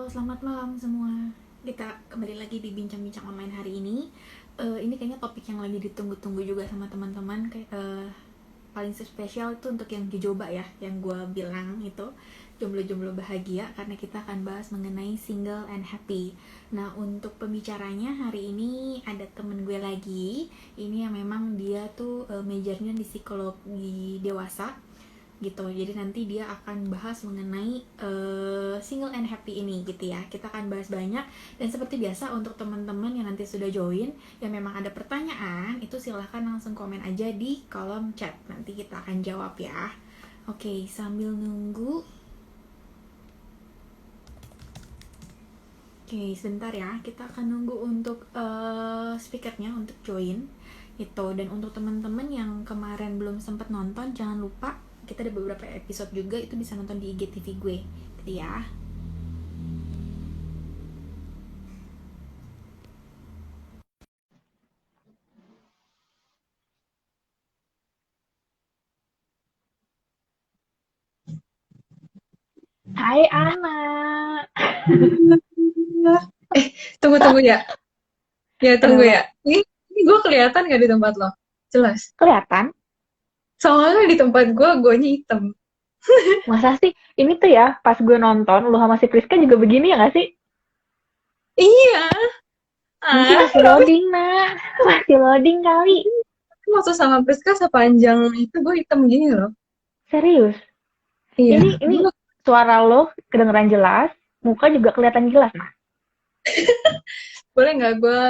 Selamat malam semua. Kita kembali lagi di bincang-bincang online hari ini. Ini kayaknya topik yang lagi ditunggu-tunggu juga sama teman-teman. Kayak paling spesial itu untuk yang jojoba ya, yang gue bilang itu jomblo-jomblo bahagia, karena kita akan bahas mengenai single and happy. Nah, untuk pembicaranya hari ini ada temen gue lagi. Ini yang memang dia tuh majornya di psikologi dewasa gitu. Jadi nanti dia akan bahas mengenai single and happy ini gitu ya. Kita akan bahas banyak, dan seperti biasa untuk teman-teman yang nanti sudah join yang memang ada pertanyaan itu silahkan langsung komen aja di kolom chat. Nanti kita akan jawab ya. Oke, sambil nunggu. Oke, sebentar ya. Kita akan nunggu untuk speakernya untuk join itu. Dan untuk teman-teman yang kemarin belum sempat nonton, jangan lupa kita ada beberapa episode juga, itu bisa nonton di IGTV gue gitu ya. Hai Ana. Tunggu ya. Ya, tunggu Kenapa? ya. Ini gue kelihatan gak di tempat lo? Jelas. Kelihatan? Soalnya di tempat gue nya hitam. Masa sih? Ini tuh ya, pas gue nonton, lu sama si Priska juga begini ya gak sih? Iya. Mungkin masih Kenapa sih? loading, nak. Masih loading kali. Waktu sama Priska sepanjang itu gue hitam gini loh. Serius. Iya. Ini Gue suara lo kedengeran jelas, muka juga kelihatan jelas, nah. boleh nggak gue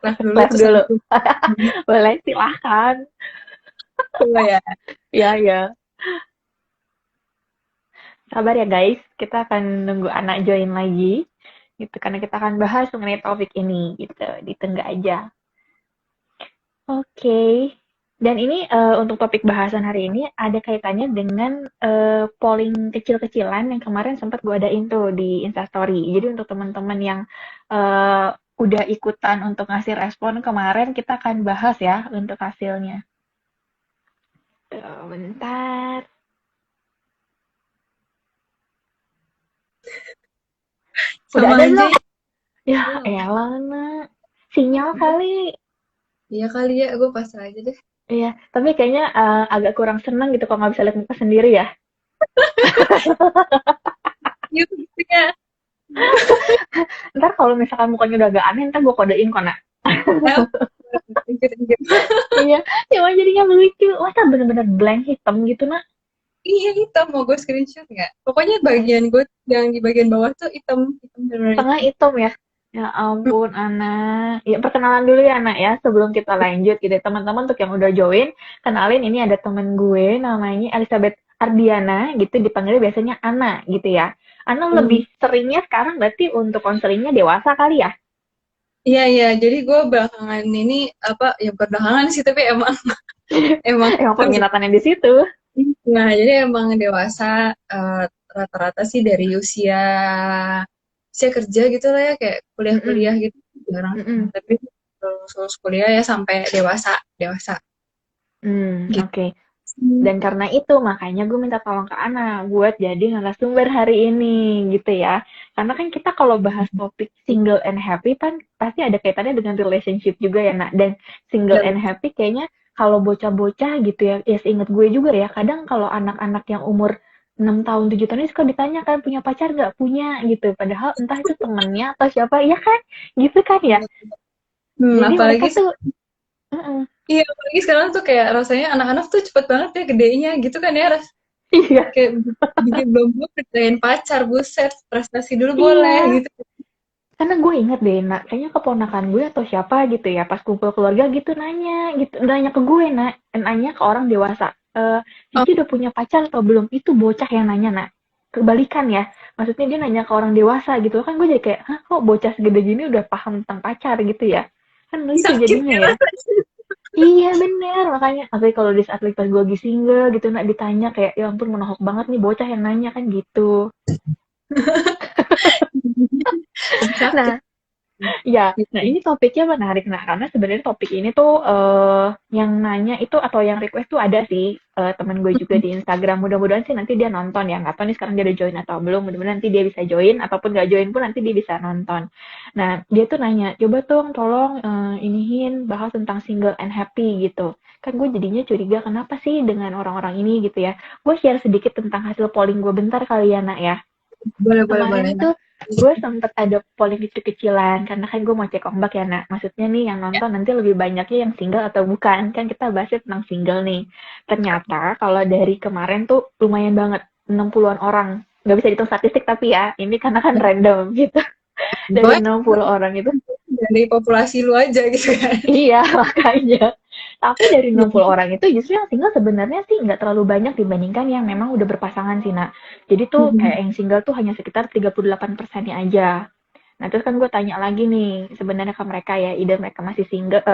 live dulu Live terus dulu. nanti gue Boleh, silahkan. coba ya. Ya, ya. Sabar ya guys, kita akan nunggu anak join lagi. Gitu, karena kita akan bahas mengenai topik ini, gitu. Ditunggu aja. Oke. Dan ini untuk topik bahasan hari ini ada kaitannya dengan polling kecil-kecilan yang kemarin sempat gue adain tuh di Instastory. Jadi untuk teman-teman yang udah ikutan untuk ngasih respon kemarin, kita akan bahas ya untuk hasilnya. Tuh, bentar. Udah Sama ada aja belum? ya. Ya, Belum. elah, Nak. Sinyal kali. Iya kali ya, gue pasrah aja deh. Iya, tapi kayaknya agak kurang seneng gitu kalau nggak bisa lihat muka sendiri ya. Iya, gitu ya. Ntar kalau misalkan mukanya udah agak aneh, ntar gue kodein kok, Nak. Eh, Injek. Iya, cuma jadinya lucu. Masa bener-bener blank hitam gitu, Nak? Iya, hitam. Mau gue screenshot nggak? Pokoknya bagian gue yang di bagian bawah tuh hitam. Hitam, bener Tengah hitam. hitam ya? Ya ampun, anak. Ya, perkenalan dulu ya, Nak ya, sebelum kita lanjut gitu. Teman-teman untuk yang udah join, kenalin ini ada temen gue, namanya Elizabeth Ardiana, gitu. Dipanggilnya biasanya Ana, gitu ya. Ana Hmm. lebih seringnya sekarang berarti untuk konselingnya dewasa kali ya? Iya, iya. Jadi gue belakangan ini apa ya, bukan belakangan sih, tapi emang emang Emang terus. peminatannya di situ. Nah, jadi emang dewasa, eh, rata-rata sih dari usia usia kerja gitu lah ya, kayak Mm-mm, kuliah-kuliah gitu jarang. mm-mm. Tapi lulus kuliah ya sampai dewasa, dewasa gitu. Oke. Dan karena itu makanya gue minta tolong ke Ana buat jadi narasumber hari ini gitu ya. Karena kan kita kalau bahas topik single and happy kan pasti ada kaitannya dengan relationship juga ya, Nak. Dan single Dan and happy kayaknya kalau bocah-bocah gitu ya, ya seinget gue juga ya, kadang kalau anak-anak yang umur 6 tahun, 7 tahun ini suka ditanya kan punya pacar nggak punya gitu. Padahal entah itu temennya atau siapa, ya kan? Gitu kan ya. Jadi mereka apalagi tuh, mm-mm. iya, apalagi sekarang tuh kayak rasanya anak-anak tuh cepet banget ya gedenya gitu kan ya, Iya, kayak bikin belum belum kerjain pacar, buset, prestasi dulu boleh iya. gitu. Karena gue inget deh, nak, kayaknya keponakan gue atau siapa gitu ya, pas kumpul keluarga gitu nanya ke gue, nak, nanya ke orang dewasa, Oh, Cici udah punya pacar atau belum? Itu bocah yang nanya, nak. Kebalikan ya, maksudnya dia nanya ke orang dewasa gitu, kan gue jadi kayak, hah kok bocah segede gini udah paham tentang pacar gitu ya? Kan lucu sakit jadinya ya ya. rasanya. Iya bener, makanya, tapi kalau di saat pas gue lagi single gitu, nak, ditanya kayak, ya ampun menohok banget nih bocah yang nanya kan gitu. Lebih sakit. Nah, Ya, nah gitu. ini topiknya menarik. Nah, karena sebenarnya topik ini tuh yang nanya itu atau yang request tuh ada sih temen gue juga di Instagram. Mudah-mudahan sih nanti dia nonton ya. Nggak tahu nih sekarang dia udah join atau belum. Mudah-mudahan nanti dia bisa join ataupun nggak join pun nanti dia bisa nonton. Nah, dia tuh nanya, coba dong tolong iniin bahas tentang single and happy gitu. Kan gue jadinya curiga kenapa sih dengan orang-orang ini gitu ya. Gue share sedikit tentang hasil polling gue bentar kali ya, Nak ya. Boleh, boleh, boleh. Kemarin Nah, itu gue sempet ada polling kecil-kecilan karena kan gue mau cek ombak ya, nak. Maksudnya nih yang ya. nonton nanti lebih banyaknya yang single atau bukan. Kan kita bahasnya tentang single nih. Ternyata kalau dari kemarin tuh lumayan banget, 60-an orang. Nggak bisa dihitung statistik tapi ya, ini karena kan random gitu. Dari Gue 60 orang itu dari populasi lu aja gitu kan. iya, makanya. Tapi dari 60 orang itu justru yang single sebenarnya sih nggak terlalu banyak dibandingkan yang memang udah berpasangan sih, Nak. Jadi tuh kayak yang single tuh hanya sekitar 38%-nya aja. Nah, terus kan gue tanya lagi nih, sebenarnya ke mereka ya, either mereka masih single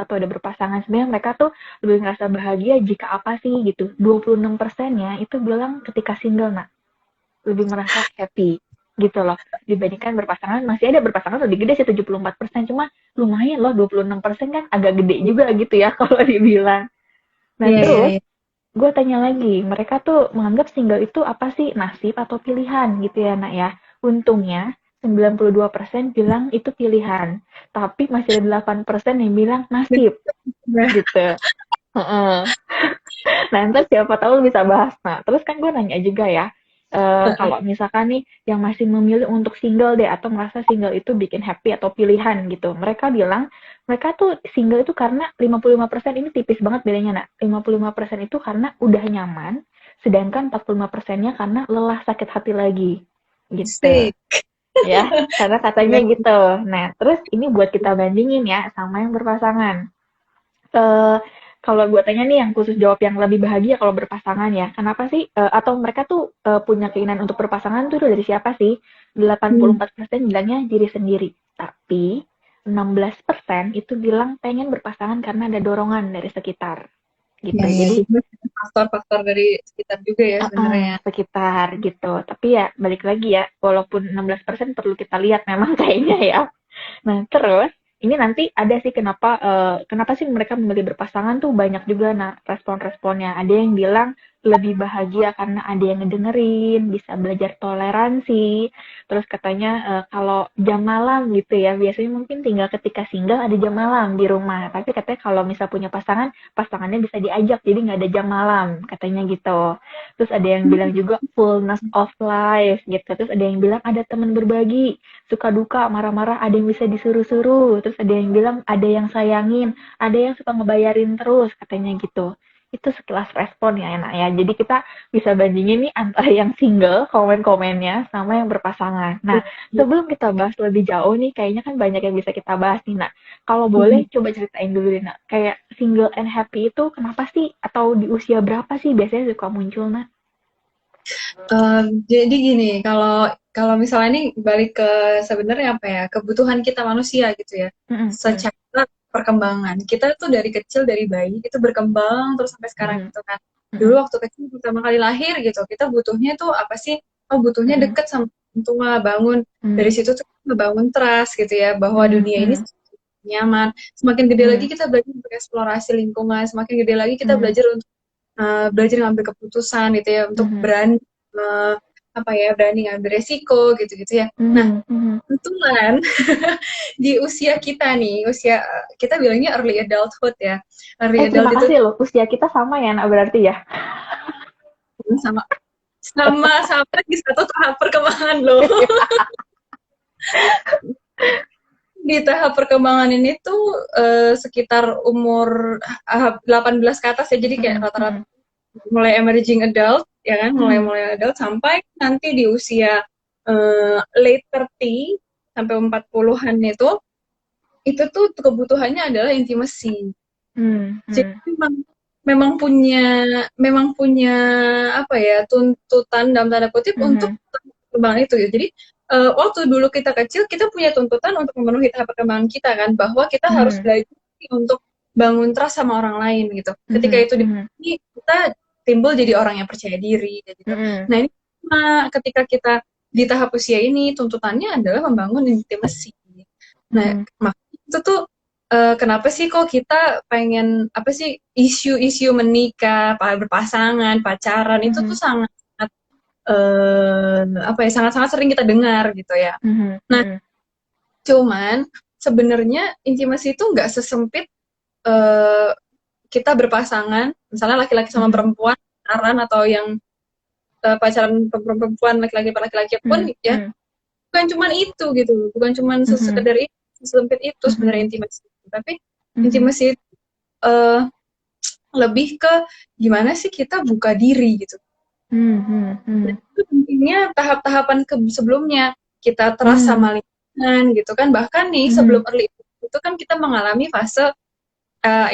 atau udah berpasangan. Sebenarnya mereka tuh lebih ngerasa bahagia jika apa sih gitu. 26%-nya itu bilang ketika single, Nak, lebih merasa happy gitu loh. Dibandingkan berpasangan, masih ada berpasangan lebih gede sih 74%, cuma lumayan loh 26% kan agak gede juga gitu ya kalau dibilang. Nah, Iya, iya, terus iya. gue tanya lagi, mereka tuh menganggap single itu apa sih? Nasib atau pilihan gitu ya, Nak ya. Untungnya 92% bilang itu pilihan, tapi masih ada 8% yang bilang nasib Nah, gitu. Heeh. Nah, ntar siapa tahu lu bisa bahas. Nah, terus kan gue nanya juga ya, kalau misalkan nih yang masih memilih untuk single deh atau merasa single itu bikin happy atau pilihan gitu. Mereka bilang mereka tuh single itu karena 55% ini tipis banget bedanya, Nak. 55% itu karena udah nyaman, sedangkan 45%-nya karena lelah sakit hati lagi. Gitu. sih. Ya, karena katanya Iya. gitu. Nah, terus ini buat kita bandingin ya sama yang berpasangan. Eee, kalau gue tanya nih yang khusus jawab yang lebih bahagia kalau berpasangan ya, kenapa sih, atau mereka tuh, punya keinginan untuk berpasangan tuh dari siapa sih? Hmm. 84% bilangnya diri sendiri, tapi 16% itu bilang pengen berpasangan karena ada dorongan dari sekitar, Ya, gitu. ya. Jadi Jadi faktor-faktor dari sekitar juga ya heeh, sebenarnya. sekitar gitu. Tapi ya balik lagi ya, walaupun 16% perlu kita lihat memang kayaknya ya. Nah, terus ini nanti ada sih kenapa sih mereka memilih berpasangan tuh banyak juga nah respon-responnya. Ada yang bilang lebih bahagia karena ada yang ngedengerin, bisa belajar toleransi. Terus katanya kalau jam malam gitu ya, biasanya mungkin tinggal ketika single ada jam malam di rumah. Tapi katanya kalau misal punya pasangan, pasangannya bisa diajak, jadi nggak ada jam malam, katanya gitu. Terus ada yang bilang juga fullness of life gitu. Terus ada yang bilang ada teman berbagi, suka duka, marah-marah, ada yang bisa disuruh-suruh, terus ada yang bilang ada yang sayangin, ada yang suka ngebayarin terus, katanya gitu. Itu sekilas respon ya enak ya. Jadi kita bisa bandingin nih antara yang single, komen-komennya, sama yang berpasangan. Nah, sebelum kita bahas lebih jauh nih, kayaknya kan banyak yang bisa kita bahas nih, Nak. Kalau boleh, coba ceritain dulu deh, Nak. Kayak single and happy itu kenapa sih? Atau di usia berapa sih biasanya suka muncul, Nak? Jadi gini, kalau kalau misalnya ini balik ke sebenarnya apa ya, kebutuhan kita manusia gitu ya. Mm-mm, mm-mm, Secara perkembangan, kita tuh dari kecil dari bayi itu berkembang terus sampai sekarang mm-mm, gitu kan. Dulu mm-mm, waktu kecil pertama kali lahir gitu, kita butuhnya tuh apa sih? Oh, butuhnya mm-mm, deket sama orang tua, bangun dari mm-mm, situ tuh kita ngebangun trust gitu ya, bahwa mm-mm, dunia ini mm-mm, nyaman. Semakin gede lagi mm-mm, kita belajar untuk eksplorasi lingkungan, semakin gede lagi kita mm-mm. belajar untuk belajar ngambil keputusan gitu ya, untuk Mhm, berani apa ya, berani ngambil resiko gitu-gitu ya. Nah, mhm, mhm. kebetulan di usia kita nih, usia kita bilangnya early adulthood ya. Early Terima adult itu kasih loh, usia kita sama ya, Nak, berarti ya? sama sama sama di satu tahap perkembangan loh. Di tahap perkembangan ini tuh sekitar umur 18 ke atas ya, jadi kayak Mhm, rata-rata mhm, mulai emerging adult ya kan, mulai mhm, mulai adult sampai nanti di usia late 30 sampai 40-an itu tuh kebutuhannya adalah intimacy. mmm, Jadi mhm, memang punya apa ya, tuntutan dalam tanda kutip untuk mhm, perkembangan itu ya. Jadi waktu dulu kita kecil kita punya tuntutan untuk memenuhi tahap perkembangan kita kan, bahwa kita harus mhm, belajar untuk bangun trust sama orang lain gitu. Ketika mhm, itu mhm, dipenuhi, kita timbul jadi orang yang percaya diri kayak gitu. mhm, Nah, ini sama ketika kita di tahap usia ini tuntutannya adalah membangun intimasi. Nah, Mhm. makanya itu tuh kenapa sih kok kita pengen apa sih isu-isu menikah, berpasangan, pacaran itu tuh Mhm. sangat apa ya sangat-sangat sering kita dengar gitu ya. Mhm. Nah, Mhm. cuman sebenarnya intimasi itu nggak sesempit eh, kita berpasangan, misalnya laki-laki sama Mhm. perempuan pacaran atau yang pacaran perempuan laki-laki pun Mhm. ya Mhm. bukan cuman itu gitu, bukan cuman Mhm. sekedar itu, sesempit itu sebenarnya Mhm. intimasi. Tapi Mhm. intimasi itu eh, lebih ke gimana sih kita buka diri gitu. Mhm. Dan Mhm. itu pentingnya tahap-tahapan sebelumnya kita trust Mhm. sama lingkungan gitu kan. Bahkan nih sebelum Mhm. early itu kan kita mengalami fase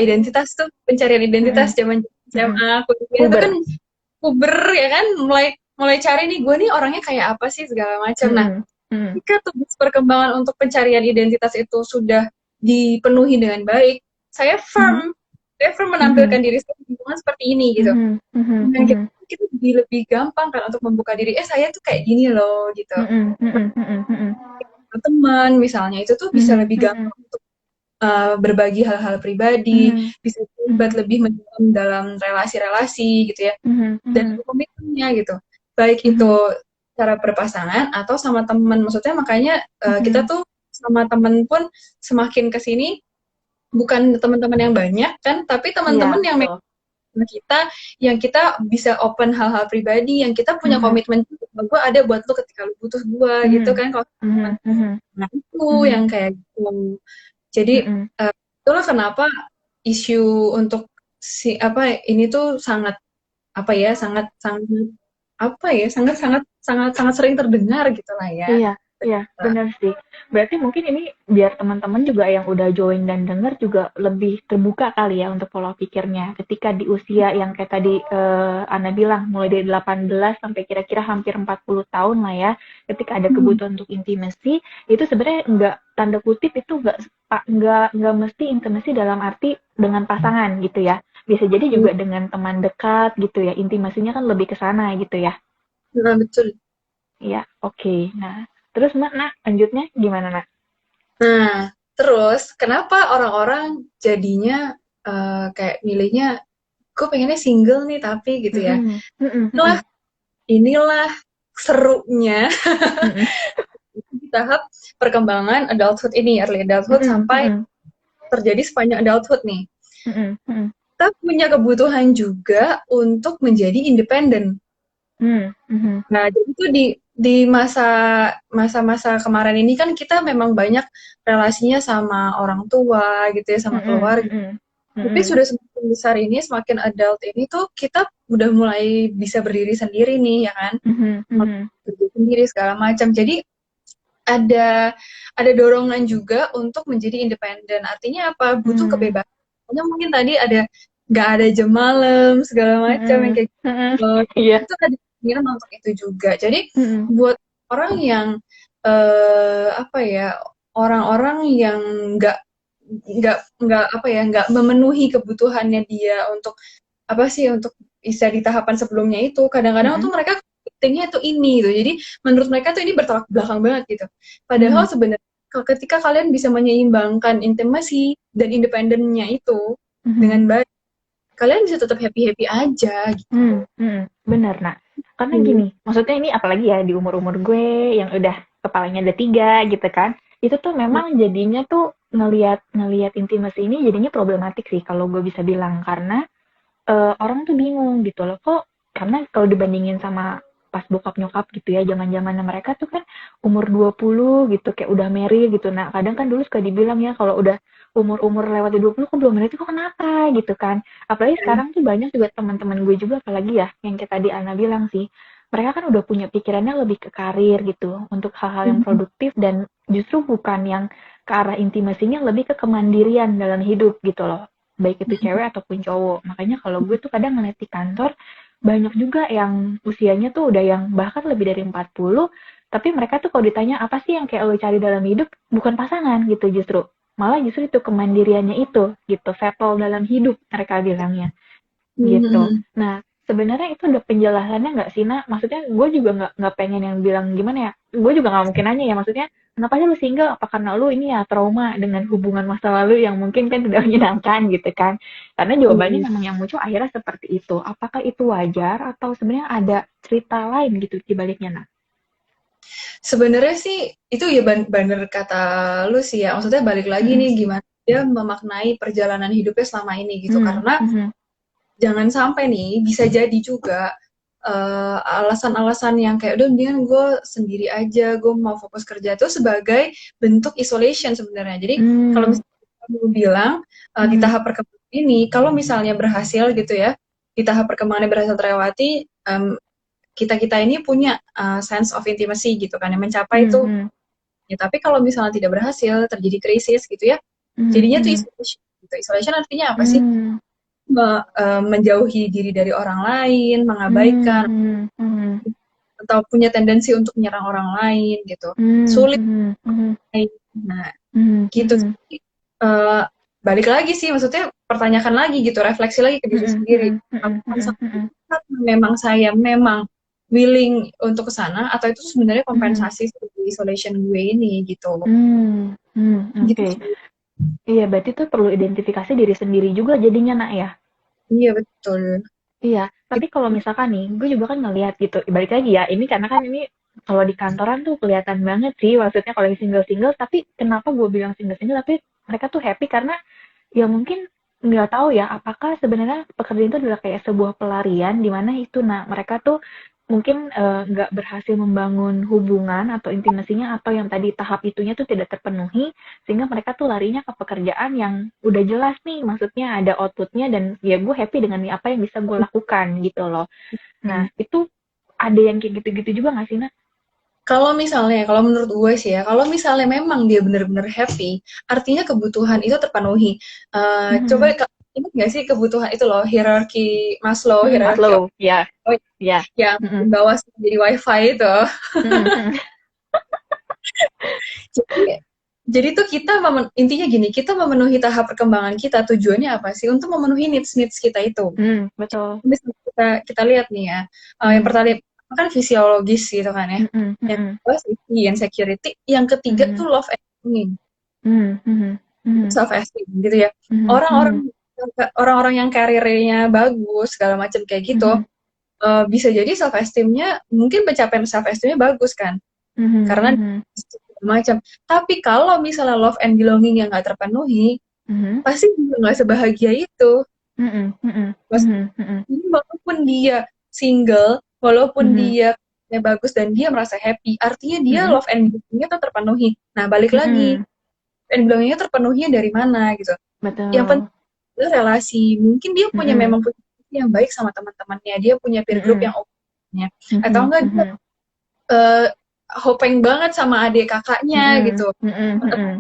identitas tuh, pencarian identitas Mhm. zaman Mhm. SMA, kuliah itu kan Puber. puber ya kan, mulai mulai cari nih gue nih orangnya kayak apa sih segala macam. Nah, Mhm. Mhm. ketika tugas perkembangan untuk pencarian identitas itu sudah dipenuhi dengan baik, saya Mhm. firm, saya firm Mhm. menampilkan diri saya di lingkungan seperti ini gitu. Mhm. Mhm. Dan Mhm. kita lebih gampang kan untuk membuka diri. Saya tuh kayak gini loh gitu. Mhm. Mhm. Mhm. Mhm. Teman misalnya itu tuh bisa Mhm. lebih Mhm. gampang untuk berbagi hal-hal pribadi, Mhm. bisa terlibat Mhm. lebih mendalam dalam relasi-relasi gitu ya, Mhm. dan Mhm. komitmennya gitu. Baik itu Mhm. cara berpasangan atau sama teman. Maksudnya makanya kita Mhm. tuh sama teman pun semakin ke sini bukan teman-teman yang banyak kan, tapi Iya, teman-teman yang betul. kita yang kita bisa open hal-hal pribadi, yang kita punya Mhm. komitmen juga, gue ada buat lu ketika lu butuh gue gitu Mhm. kan kalau teman. Mhm. Mhm. Nah itu Mhm. yang kayak gitu. Jadi Mhm. itulah kenapa isu untuk si apa ini tuh sangat apa ya sangat sangat apa ya sangat sangat sangat sangat sering terdengar gitu lah ya. Iya, iya, benar sih. Berarti mungkin ini biar teman-teman juga yang udah join dan denger juga lebih terbuka kali ya untuk pola pikirnya. Ketika di usia yang kayak tadi Ana bilang, mulai dari 18 sampai kira-kira hampir 40 tahun lah ya, ketika ada Hmm, kebutuhan untuk intimasi, itu sebenarnya nggak, tanda kutip itu nggak mesti intimasi dalam arti dengan pasangan gitu ya. Bisa jadi juga dengan teman dekat gitu ya, intimasinya kan lebih ke sana gitu ya. betul betul. Iya, oke. Nah, terus Mbak, Nak, lanjutnya gimana, Nak? Nah, terus kenapa orang-orang jadinya kayak milihnya, gue pengennya single nih tapi gitu ya. Mhm, mhm, Inilah, mhm, inilah serunya mhm, di tahap perkembangan adulthood ini, early adulthood mhm, sampai mhm, terjadi sepanjang adulthood nih. mhm, mhm, Kita punya kebutuhan juga untuk menjadi independen. mhm, mhm, Nah, jadi itu di masa-masa kemarin ini kan kita memang banyak relasinya sama orang tua gitu ya, sama mhm, keluarga. mhm, Tapi mhm, sudah semakin besar ini, semakin adult ini tuh kita udah mulai bisa berdiri sendiri nih, ya kan? mhm, Mulai mhm, berdiri sendiri segala macam. Jadi ada ada dorongan juga untuk menjadi independen. Artinya apa? Butuh mhm, kebebasan. Karena mungkin tadi ada nggak ada jam malam segala macam yang mhm, kayak mhm, gitu. iya, Itu ada keinginan untuk itu juga. Jadi mhm, buat orang yang apa ya orang-orang yang nggak nggak apa ya nggak memenuhi kebutuhannya dia untuk apa sih untuk bisa di tahapan sebelumnya itu kadang-kadang tuh mhm, mereka pentingnya itu ini gitu jadi menurut mereka tuh ini bertolak belakang banget gitu padahal mhm, sebenarnya ketika kalian bisa menyeimbangkan intimasi dan independennya itu mhm, dengan baik kalian bisa tetap happy happy aja gitu. mhm, mhm, bener, Nak. Karena Hmm. gini, maksudnya ini apalagi ya di umur-umur gue yang udah kepalanya ada tiga gitu kan, itu tuh Nah, memang jadinya tuh ngelihat ngelihat intimasi ini jadinya problematik sih kalau gue bisa bilang karena orang tuh bingung gitu loh kok karena kalau dibandingin sama pas bokap nyokap gitu ya zaman-zamannya mereka tuh kan umur 20 gitu kayak udah married gitu. Nah, kadang kan dulu suka dibilang ya kalau udah umur-umur lewat di 20 kok belum married kok kenapa gitu kan. Apalagi sekarang tuh banyak juga teman-teman gue juga apalagi ya yang kayak tadi Ana bilang sih. Mereka kan udah punya pikirannya lebih ke karir gitu untuk hal-hal yang produktif dan justru bukan yang ke arah intimasinya lebih ke kemandirian dalam hidup gitu loh baik itu cewek ataupun cowok. Makanya kalau gue tuh kadang ngeliat di kantor, banyak juga yang usianya tuh udah yang bahkan lebih dari 40, tapi mereka tuh kalau ditanya apa sih yang kayak lo cari dalam hidup, bukan pasangan gitu justru. Malah justru itu kemandiriannya itu gitu, settle dalam hidup mereka bilangnya gitu. hmm, Nah, sebenarnya itu udah penjelasannya nggak sih, Nak? Maksudnya gue juga nggak pengen yang bilang gimana ya, gue juga nggak mungkin nanya ya, maksudnya kenapa sih lu single? Apa karena lu ini ya trauma dengan hubungan masa lalu yang mungkin kan tidak menyenangkan gitu kan? Karena jawabannya Hmm. memang yang muncul akhirnya seperti itu. Apakah itu wajar atau sebenarnya ada cerita lain gitu di baliknya, Nak? Sebenarnya sih itu ya bener kata lu sih ya. Maksudnya balik lagi Mm-mm. nih gimana dia memaknai perjalanan hidupnya selama ini gitu. Mm, Karena mhm, jangan sampai nih bisa jadi juga alasan-alasan yang kayak udah mendingan gue sendiri aja, gue mau fokus kerja itu sebagai bentuk isolation sebenarnya. Jadi kalau mm, misalnya kamu bilang di mhm, tahap perkembangan ini, kalau misalnya berhasil gitu ya, di tahap perkembangannya berhasil terlewati, kita-kita ini punya sense of intimacy gitu kan, yang mencapai itu. mhm, Ya, tapi kalau misalnya tidak berhasil, terjadi krisis gitu ya, mhm, jadinya tuh mhm, isolation. Gitu. Isolation artinya apa sih? mmm, Menjauhi diri dari orang lain, mengabaikan, mhm, mhm, atau punya tendensi untuk menyerang orang lain gitu. mmm, Sulit. mhm, mhm, Nah, mhm, gitu. mhm, Jadi, balik lagi sih, maksudnya pertanyakan lagi gitu, refleksi lagi ke diri mhm, sendiri. mhm, mhm, mhm, mhm, Apakah memang saya memang willing untuk ke sana, atau itu sebenarnya mhm, kompensasi dari isolation gue ini gitu. Gitu oke. sih. Iya, berarti tuh perlu identifikasi diri sendiri juga jadinya, Nak, ya? Iya betul. Iya, tapi kalau misalkan nih, gue juga kan ngelihat gitu, balik lagi ya, ini karena kan ini kalau di kantoran tuh kelihatan banget sih, maksudnya kalau yang single-single, tapi kenapa gue bilang single-single, tapi mereka tuh happy karena ya mungkin nggak tahu ya, apakah sebenarnya pekerjaan itu adalah kayak sebuah pelarian di mana itu, nah mereka tuh mungkin nggak berhasil membangun hubungan atau intimasinya atau yang tadi tahap itunya tuh tidak terpenuhi sehingga mereka tuh larinya ke pekerjaan yang udah jelas nih maksudnya ada outputnya dan ya gue happy dengan apa yang bisa gue lakukan gitu loh. Nah itu ada yang kayak gitu-gitu juga nggak sih, Nak? Kalau misalnya, kalau menurut gue sih ya, kalau misalnya memang dia benar-benar happy, artinya kebutuhan itu terpenuhi. Coba Mhm. ingat nggak sih kebutuhan itu loh, hierarki Maslow, Mhm, hierarki Maslow, ya, ya. yang di Mhm. bawah jadi wifi itu. Mhm, mhm. Jadi, jadi tuh intinya gini, kita memenuhi tahap perkembangan kita, tujuannya apa sih? Untuk memenuhi needs-needs kita itu. Betul. Misalnya kita lihat nih ya, yang Mhm. pertama kan fisiologis gitu kan ya. Mhm, Yang mhm. kedua safety and security, yang ketiga Mhm. tuh love and belonging, Mhm, mhm. Mhm. self esteem gitu ya. Mhm, Orang-orang mhm. orang-orang yang karirnya bagus segala macam kayak gitu, Mhm. bisa jadi self esteemnya mungkin pencapaian self esteemnya bagus kan, Mhm, karena mhm. segala macam. Tapi kalau misalnya love and belonging yang nggak terpenuhi, Mhm. pasti juga nggak sebahagia itu. Mhm, mhm. Mas, Mhm, mhm. jadi walaupun dia single, walaupun Mhm. dia bagus dan dia merasa happy, artinya dia Mhm. love and belongingnya tuh terpenuhi. Nah, balik lagi, Mhm. and belongingnya terpenuhinya dari mana gitu. Yang penting Betul. adalah relasi. Mungkin dia Mhm. memang punya relasi yang baik sama teman-temannya, dia punya peer group Mhm. yang oke-nya. Atau Mhm, enggak dia mhm. eh, hopeng banget sama adik kakaknya Mhm. gitu. Mhm, Atau mhm.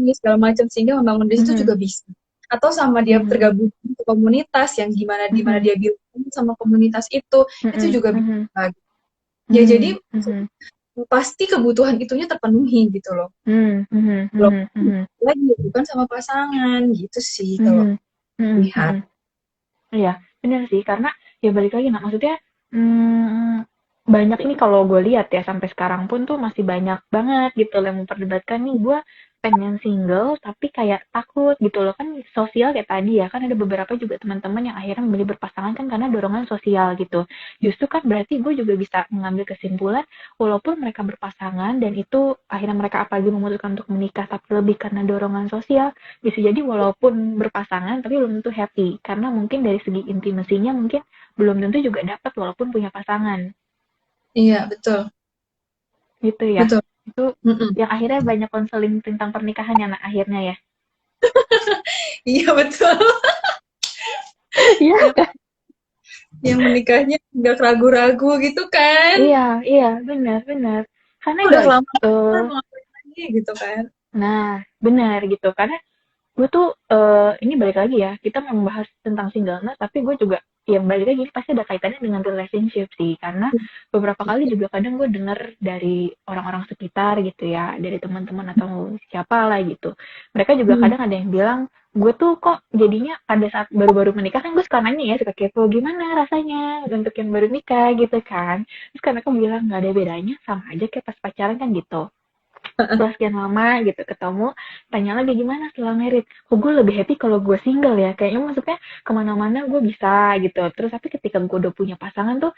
ini segala macam sehingga membangun di situ Mhm. juga bisa. Atau sama dia Mhm. tergabung ke komunitas yang gimana di mana Mhm. dia bilang sama komunitas itu Mhm. juga bisa. Mhm. Ya jadi Mhm. Mhm. pasti kebutuhan itunya terpenuhi gitu loh. Mhm. Mhm. Loh, Mhm. Mhm. lagi bukan sama pasangan gitu sih kalau Mhm. Mhm. lihat. Mhm. Iya, bener sih, karena ya balik lagi, nah maksudnya banyak ini kalau gue lihat ya sampai sekarang pun tuh masih banyak banget gitu loh yang memperdebatkan nih gue pengen single tapi kayak takut gitu loh kan sosial kayak tadi ya kan ada beberapa juga teman-teman yang akhirnya memilih berpasangan kan karena dorongan sosial gitu. Justru kan berarti gue juga bisa mengambil kesimpulan walaupun mereka berpasangan dan itu akhirnya mereka apalagi memutuskan untuk menikah tapi lebih karena dorongan sosial bisa jadi walaupun berpasangan tapi belum tentu happy karena mungkin dari segi intimasinya mungkin belum tentu juga dapat walaupun punya pasangan Iya, betul. gitu ya. Betul. Itu Mm-mm. yang akhirnya banyak konseling tentang pernikahan ya, nah akhirnya ya. Iya, betul. Iya, Yang yang menikahnya nggak ragu-ragu gitu kan. iya, iya, benar, benar. Karena Udah guys, lama mau ngapain lagi gitu kan. nah benar gitu. Karena gue tuh ini balik lagi ya, kita membahas tentang singleness, tapi gue juga ya balik lagi ini pasti ada kaitannya dengan relationship sih, karena beberapa kali juga kadang gue dengar dari orang-orang sekitar gitu ya, dari teman-teman atau siapa lah gitu. Mereka juga Hmm. kadang ada yang bilang, gue tuh kok jadinya pada saat baru-baru menikah kan gue suka nanya ya, suka kepo gimana rasanya untuk yang baru nikah gitu kan. Terus kan mereka bilang nggak ada bedanya, sama aja kayak pas pacaran kan gitu. Setelah sekian lama gitu ketemu, tanya lagi gimana setelah merit. Kok gue lebih happy kalau gue single ya. Kayaknya maksudnya kemana-mana gue bisa gitu. Terus tapi ketika gue udah punya pasangan tuh,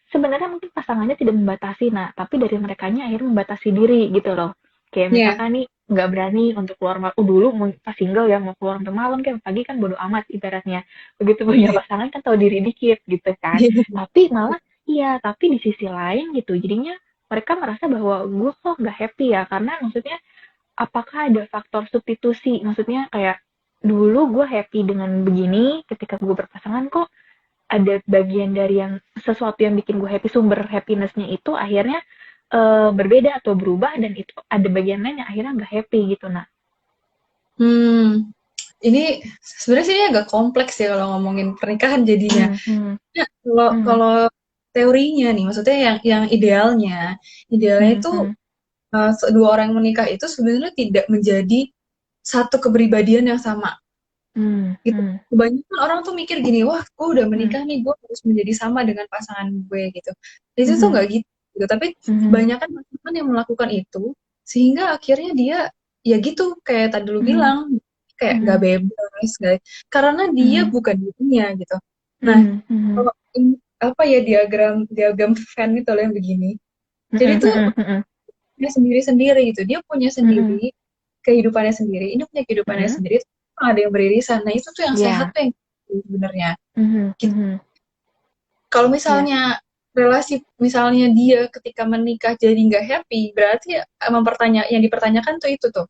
sebenarnya mungkin pasangannya tidak membatasi, nah tapi dari merekanya akhirnya membatasi diri gitu loh. Kayak Iya. misalkan nih nggak berani untuk keluar malam. Dulu pas single ya mau keluar untuk malam kayak pagi kan bodo amat ibaratnya. Begitu punya Iya. pasangan kan tahu diri dikit gitu kan. Tapi malah iya, tapi di sisi lain gitu. Jadinya mereka merasa bahwa gue kok nggak happy ya karena maksudnya apakah ada faktor substitusi maksudnya kayak dulu gue happy dengan begini ketika gue berpasangan kok ada bagian dari yang sesuatu yang bikin gue happy sumber happinessnya itu akhirnya berbeda atau berubah dan itu ada bagian lain yang akhirnya nggak happy gitu nah. Hmm, ini sebenarnya sih ini agak kompleks ya kalau ngomongin pernikahan jadinya. Hmm, hmm, Ya, kalau hmm, kalau teorinya nih, maksudnya yang idealnya hmm, itu hmm, dua orang yang menikah itu sebenarnya tidak menjadi satu kepribadian yang sama hmm, gitu. hmm, Kebanyakan orang tuh mikir gini, wah, gue udah hmm, menikah nih, gue harus menjadi sama dengan pasangan gue gitu. Itu tuh hmm, nggak gitu, gitu. Tapi hmm, kebanyakan pasangan yang melakukan itu, sehingga akhirnya dia ya gitu kayak tadi lu hmm, bilang, kayak nggak hmm, bebas, nggak, karena dia hmm, bukan dirinya gitu. Nah, hmm, hmm, kalau apa ya diagram diagram Venn itu loh yang begini. Jadi hmm, tuh hmm, hmm, dia sendiri-sendiri gitu. Dia punya hmm, sendiri kehidupannya sendiri. Ini punya kehidupannya hmm, sendiri. Ada yang beririsan. Nah itu tuh yang sehat ya, tuh yang sebenarnya. hmm, Gitu. hmm, Kalau ya, misalnya relasi misalnya dia ketika menikah jadi nggak happy, berarti yang dipertanyakan tuh itu tuh.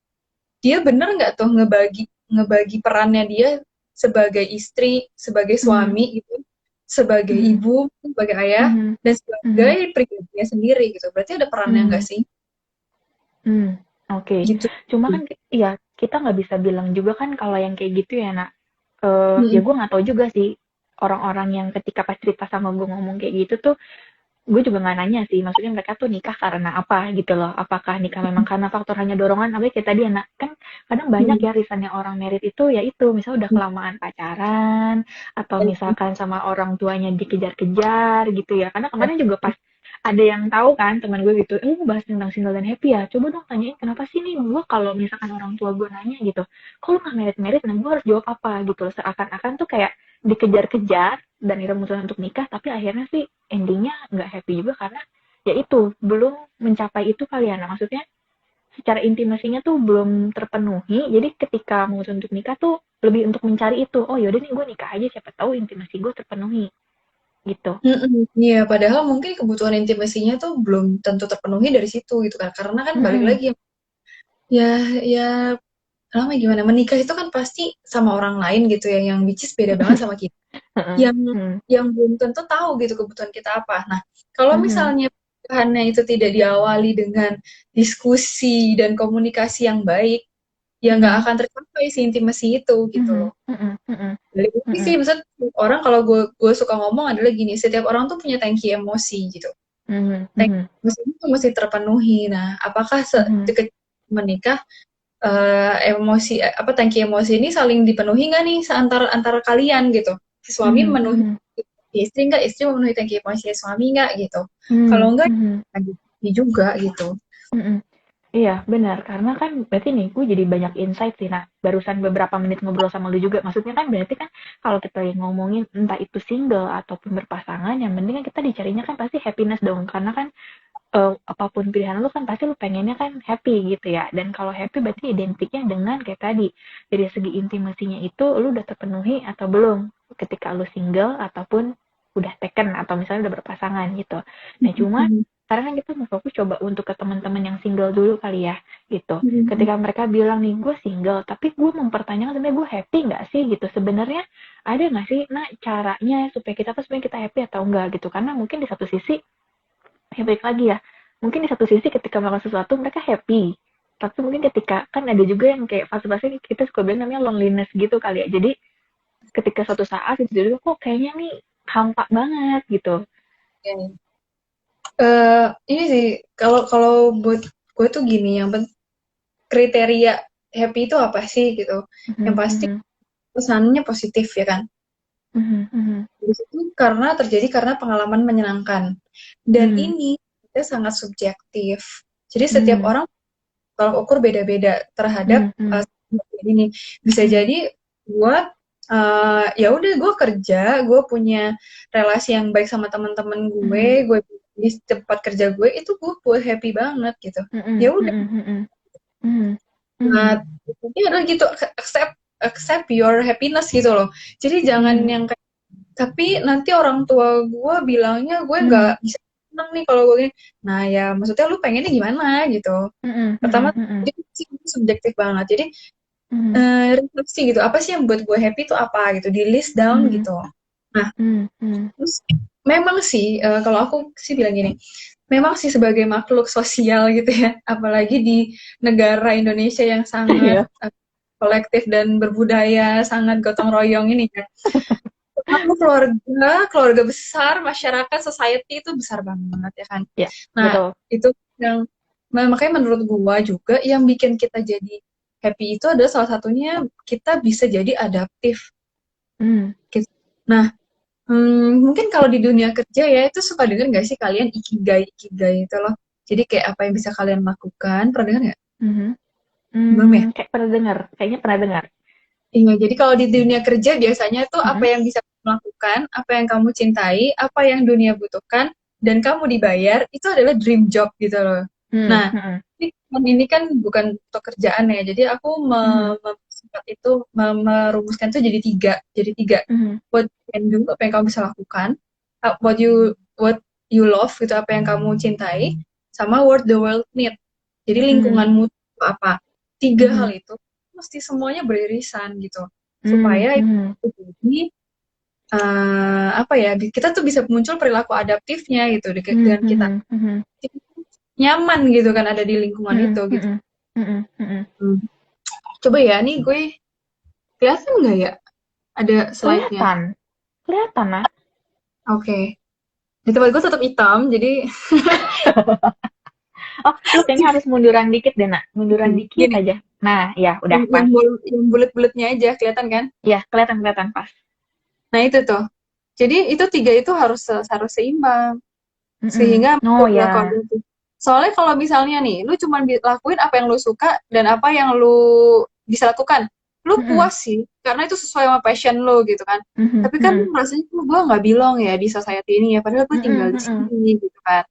Dia bener nggak tuh ngebagi ngebagi perannya dia sebagai istri, sebagai hmm, suami gitu, sebagai hmm, ibu, sebagai ayah, hmm, dan hmm, sebagai pribadinya sendiri gitu. Berarti ada perannya nggak hmm. sih? Oke. Gitu. Cuma kan ya kita nggak bisa bilang juga kan kalau yang kayak gitu ya, Nak. Ya Mm-mm. gue nggak tahu juga sih orang-orang yang ketika pas cerita sama gue ngomong kayak gitu tuh, gue juga nggak nanya sih. Maksudnya mereka tuh nikah karena apa gitu loh. Apakah nikah memang karena faktor hanya dorongan? Apa kayak tadi anak kan kadang banyak Mm-mm. ya risannya orang merit itu ya itu misalnya udah kelamaan pacaran atau misalkan sama orang tuanya dikejar-kejar gitu ya. Karena kemarin juga pas ada yang tahu kan teman gue gitu, lu bahas tentang single dan happy ya, coba dong tanyain kenapa sih nih gue kalau misalkan orang tua gue nanya gitu, kok lu nggak merit-merit, nah gue harus jawab apa gitu, seakan-akan tuh kayak dikejar-kejar dan akhirnya memutuskan untuk nikah, tapi akhirnya sih endingnya nggak happy juga karena ya itu belum mencapai itu kali ya, nah maksudnya secara intimasinya tuh belum terpenuhi, jadi ketika memutuskan untuk nikah tuh lebih untuk mencari itu, oh yaudah nih gue nikah aja siapa tahu intimasi gue terpenuhi gitu. Mm-mm. Iya, padahal mungkin kebutuhan intimasinya tuh belum tentu terpenuhi dari situ gitu kan. Karena kan balik Mm-mm. lagi ya ya lama gimana menikah itu kan pasti sama orang lain gitu ya yang which is beda banget sama kita. Mm-mm. Yang yang belum tentu tahu gitu kebutuhan kita apa. Nah, kalau Mm-mm. misalnya pernikahannya itu tidak diawali dengan diskusi dan komunikasi yang baik, ya nggak Mhm. akan tercapai si intimasi itu gitu Mhm. loh. Mhm. Mhm. Balik lagi sih, Mhm. maksud orang kalau gue suka ngomong adalah gini, setiap orang tuh punya tangki emosi gitu. Mhm. Tangki Mhm. emosi itu mesti terpenuhi. Nah, apakah Mhm. ketika menikah emosi apa tangki emosi ini saling dipenuhi nggak nih antara antara kalian gitu? Si suami Mhm. memenuhi Mhm. istri nggak, istri memenuhi tangki emosi suami nggak gitu. Kalau Mhm. enggak, Mhm. ya juga gitu. Mhm. Iya, benar. Karena kan berarti nih, gue jadi banyak insight sih. Nah, barusan beberapa menit ngobrol sama lu juga. Maksudnya kan berarti kan kalau kita lagi ngomongin entah itu single ataupun berpasangan, yang penting kan kita dicarinya kan pasti happiness dong. Karena kan apapun pilihan lu kan pasti lu pengennya kan happy gitu ya. Dan kalau happy berarti identiknya dengan kayak tadi. Dari segi intimasinya itu lu udah terpenuhi atau belum ketika lu single ataupun udah taken atau misalnya udah berpasangan gitu. Nah, cuma sekarang kan kita mau fokus coba untuk ke teman-teman yang single dulu kali ya gitu. Ketika mereka bilang nih gue single, tapi gue mempertanyakan sebenarnya gue happy nggak sih gitu. Sebenarnya ada nggak sih nah caranya supaya kita tuh sebenarnya kita happy atau enggak gitu. Karena mungkin di satu sisi ya baik lagi ya. Mungkin di satu sisi ketika melakukan sesuatu mereka happy. Tapi mungkin ketika kan ada juga yang kayak fase-fase kita suka bilang namanya loneliness gitu kali ya. Jadi ketika suatu saat itu jadi kok kayaknya nih hampa banget gitu. Ya. Ini sih kalau kalau buat gue tuh gini, kriteria happy itu apa sih gitu? Yang Mhm. pasti Mhm. pesannya positif ya kan. Mhm. Mhm. Di situ karena terjadi karena pengalaman menyenangkan. Dan Mhm. ini kita sangat subjektif. Jadi setiap Mhm. orang tolak ukur beda-beda terhadap ini. Bisa jadi gue ya udah gue kerja, gue punya relasi yang baik sama teman-teman gue di tempat kerja gue itu gue happy banget gitu. Ya udah. Nah, ini adalah gitu, accept your happiness gitu loh. Jadi jangan yang kayak, tapi nanti orang tua gue bilangnya gue nggak bisa senang nih kalau gue gini. Nah ya maksudnya lu pengennya gimana gitu. Pertama itu subjektif banget. Jadi refleksi gitu, apa sih yang buat gue happy itu apa gitu, di list down gitu. Nah terus memang sih kalau aku sih bilang gini, memang sih sebagai makhluk sosial gitu ya, apalagi di negara Indonesia yang sangat kolektif dan berbudaya, sangat gotong royong ini kan. Aku keluarga besar, masyarakat, society itu besar banget ya kan. Yeah, nah betul. Itu yang makanya menurut gua juga yang bikin kita jadi happy itu adalah salah satunya kita bisa jadi adaptif. Nah mungkin kalau di dunia kerja ya itu suka denger nggak sih kalian ikigai itu loh. Jadi kayak apa yang bisa kalian lakukan, pernah denger nggak? Belum ya? Kayak pernah dengar, kayaknya pernah dengar. Iya, jadi kalau di dunia kerja biasanya tuh apa yang bisa kamu lakukan, apa yang kamu cintai, apa yang dunia butuhkan, dan kamu dibayar, itu adalah dream job gitu loh. Nah, ini kan bukan pekerjaan ya, jadi aku merumuskan itu jadi tiga. What you can do, apa yang kamu bisa lakukan, what you love, gitu, apa yang kamu cintai, sama what the world need. Jadi lingkunganmu itu apa? 3 hal itu mesti semuanya beririsan gitu, supaya itu jadi apa ya, kita tuh bisa muncul perilaku adaptifnya gitu dengan kita nyaman gitu kan ada di lingkungan itu gitu. Coba ya, nih gue kelihatan nggak ya ada slide-nya? Kelihatan lah. Oke. Di tempat gue tetap hitam, jadi lu kayaknya harus munduran dikit deh, Nak. Munduran dikit gini aja. Nah, ya udah pas. Yang bulat-bulatnya aja kelihatan kan? Ya, kelihatan pas. Nah itu tuh. Jadi itu 3 itu harus seimbang. Sehingga soalnya kalau misalnya nih, lu cuma lakuin apa yang lu suka dan apa yang lu bisa lakukan, lu puas sih, karena itu sesuai sama passion lu gitu kan. Tapi kan rasanya gue nggak belong ya di society ini ya, padahal gue tinggal di sini gitu kan.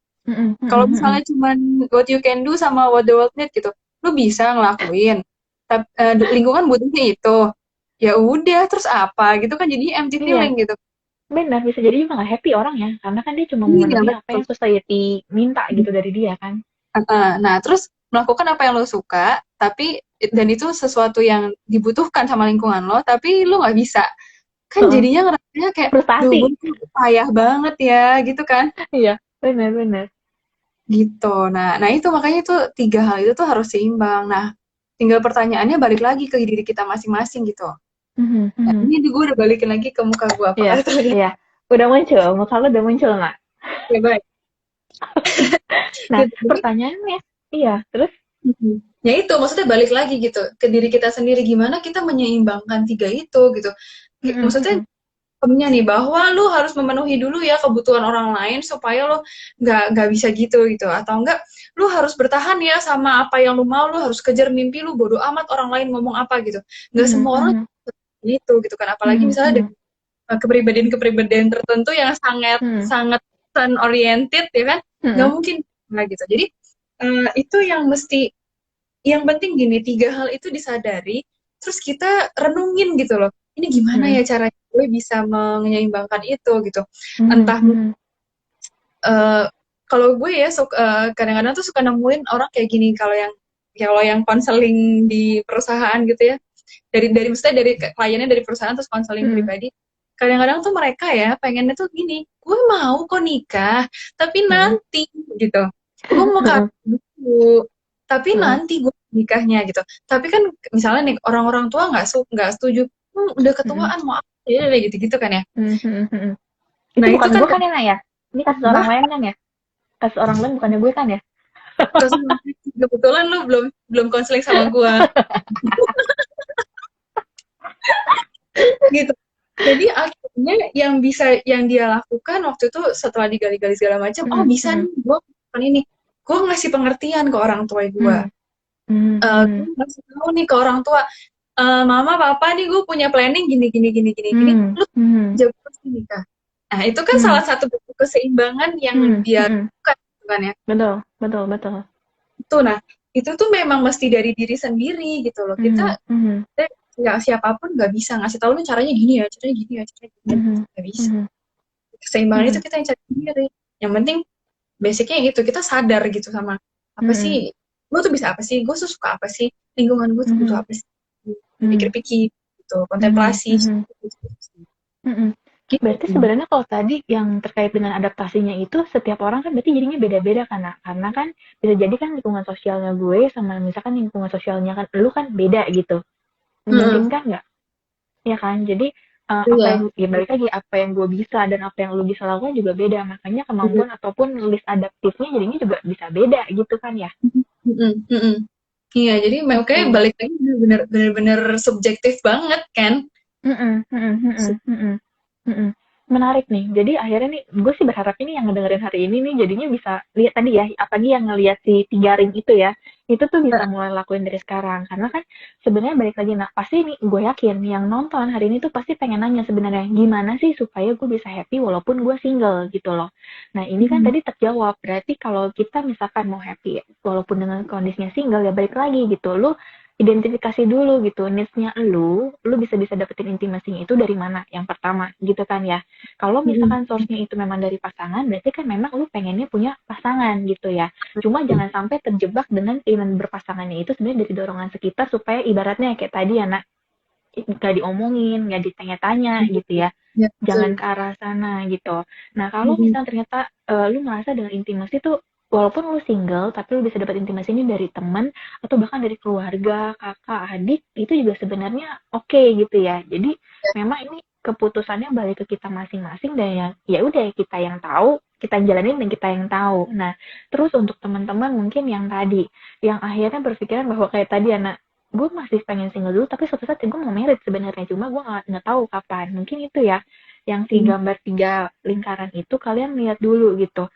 Kalau misalnya cuma what you can do sama what the world need gitu, lu bisa ngelakuin, tapi lingkungan butuhnya itu, ya udah terus apa gitu kan, jadi empty feeling gitu. Benar, bisa jadi juga nggak happy orangnya, karena kan dia cuma memenuhi apa yang society minta gitu dari dia kan. Nah, terus melakukan apa yang lo suka, tapi dan itu sesuatu yang dibutuhkan sama lingkungan lo, tapi lo nggak bisa, kan jadinya ngerasanya kayak frustasi, payah banget ya, gitu kan? Iya, benar. Gitu. Nah itu makanya itu 3 hal itu tuh harus seimbang. Nah, tinggal pertanyaannya balik lagi ke diri kita masing-masing gitu. Nah, ini gue udah balikin lagi ke muka gue. Iya. Udah muncul, muka lo udah muncul nggak? Ya, baik. Nah, pertanyaannya, iya, terus? Ya itu, maksudnya balik lagi gitu, ke diri kita sendiri, gimana kita menyeimbangkan 3 itu gitu. Maksudnya, nih, bahwa lu harus memenuhi dulu ya kebutuhan orang lain, supaya lu nggak bisa gitu, atau enggak, lu harus bertahan ya sama apa yang lu mau, lu harus kejar mimpi lu, bodo amat orang lain ngomong apa gitu. Nggak semua orang gitu kan, apalagi misalnya ada kepribadian tertentu yang sangat sun oriented ya kan, nggak mungkin gitu. Jadi itu yang penting gini, 3 hal itu disadari, terus kita renungin gitu loh, ini gimana ya caranya gue bisa menyeimbangkan itu gitu. Entah kalau gue ya kadang-kadang tuh suka nemuin orang kayak gini, kalau yang konseling di perusahaan gitu ya, maksudnya dari kliennya dari perusahaan terus konseling pribadi, kadang-kadang tuh mereka ya pengennya tuh gini, gue mau kok nikah tapi nanti gitu, gue mau dulu tapi nanti gue nikahnya gitu. Tapi kan misalnya nih orang-orang tua nggak setuju, udah ketuaan mau apa ya, gitu kan ya. Nah itu bukan gue kan ya, ini kasus orang lain kan ya, kasus orang lain bukannya gue kan ya. Kebetulan lu belum konseling sama gue. Gitu. Jadi akhirnya yang dia lakukan waktu itu setelah digali-gali segala macam, bisa nih gue ini, gue ngasih pengertian ke orang tua gue. Gue masih tahu nih ke orang tua, mama papa nih gue punya planning gini gini gini gini gini, lu jawab pasti nikah. Nah itu kan salah satu bentuk keseimbangan yang dia lakukan kan ya. Betul, betul, betul. Itu nah itu tuh memang mesti dari diri sendiri gitu loh. Kita ya siapapun nggak bisa ngasih tahu nih caranya gini ya, caranya gini ya, caranya gini ya. Nggak bisa. Keseimbangan itu kita yang cari sendiri. Yang penting basicnya gitu, kita sadar gitu sama apa sih, gue tuh bisa apa sih, gue tuh suka apa sih, lingkungan gue tuh butuh apa sih, pikir-pikir gitu, kontemplasi gitu. Berarti sebenarnya kalau tadi yang terkait dengan adaptasinya itu setiap orang kan berarti jadinya beda-beda karena kan bisa jadi kan lingkungan sosialnya gue sama misalkan lingkungan sosialnya kan lu kan beda gitu. Memungkinkan nggak? Ya kan? Jadi apa yang ya balik lagi apa yang gue bisa dan apa yang lu bisa lakukan juga beda. Makanya kemampuan ataupun list adaptifnya jadinya juga bisa beda gitu kan ya. Iya, jadi makanya balik lagi bener-bener subjektif banget kan. Menarik nih. Jadi akhirnya nih, gue sih berharap ini yang ngedengerin hari ini nih jadinya bisa lihat tadi ya, apalagi yang ngelihat si 3 ring itu ya, itu tuh bisa mulai lakuin dari sekarang. Karena kan sebenarnya balik lagi, nah pasti nih gue yakin yang nonton hari ini tuh pasti pengen nanya sebenarnya gimana sih supaya gue bisa happy walaupun gue single gitu loh. Nah ini kan tadi terjawab, berarti kalau kita misalkan mau happy walaupun dengan kondisinya single ya balik lagi gitu, lu identifikasi dulu gitu needs-nya lu bisa dapetin intimasinya itu dari mana yang pertama gitu kan ya. Kalau misalkan source-nya itu memang dari pasangan berarti kan memang lu pengennya punya pasangan gitu ya. Cuma jangan sampai terjebak dengan keinginan berpasangannya itu sebenarnya dari dorongan sekitar supaya ibaratnya kayak tadi ya nak gak diomongin, gak ditanya-tanya gitu ya. Jangan ke arah sana gitu. Nah kalau misalnya ternyata lu merasa dengan intimasi tuh walaupun lu single tapi lu bisa dapat intimasi ini dari teman atau bahkan dari keluarga, kakak, adik itu juga sebenarnya oke gitu ya. Jadi memang ini keputusannya balik ke kita masing-masing dan ya udah kita yang tahu, kita jalanin dan kita yang tahu. Nah, terus untuk teman-teman mungkin yang tadi yang akhirnya berpikiran bahwa kayak tadi anak gue masih pengen single dulu tapi suatu saat gue mau married sebenarnya cuma gue nggak tahu kapan mungkin itu ya yang si gambar 3 lingkaran itu kalian lihat dulu gitu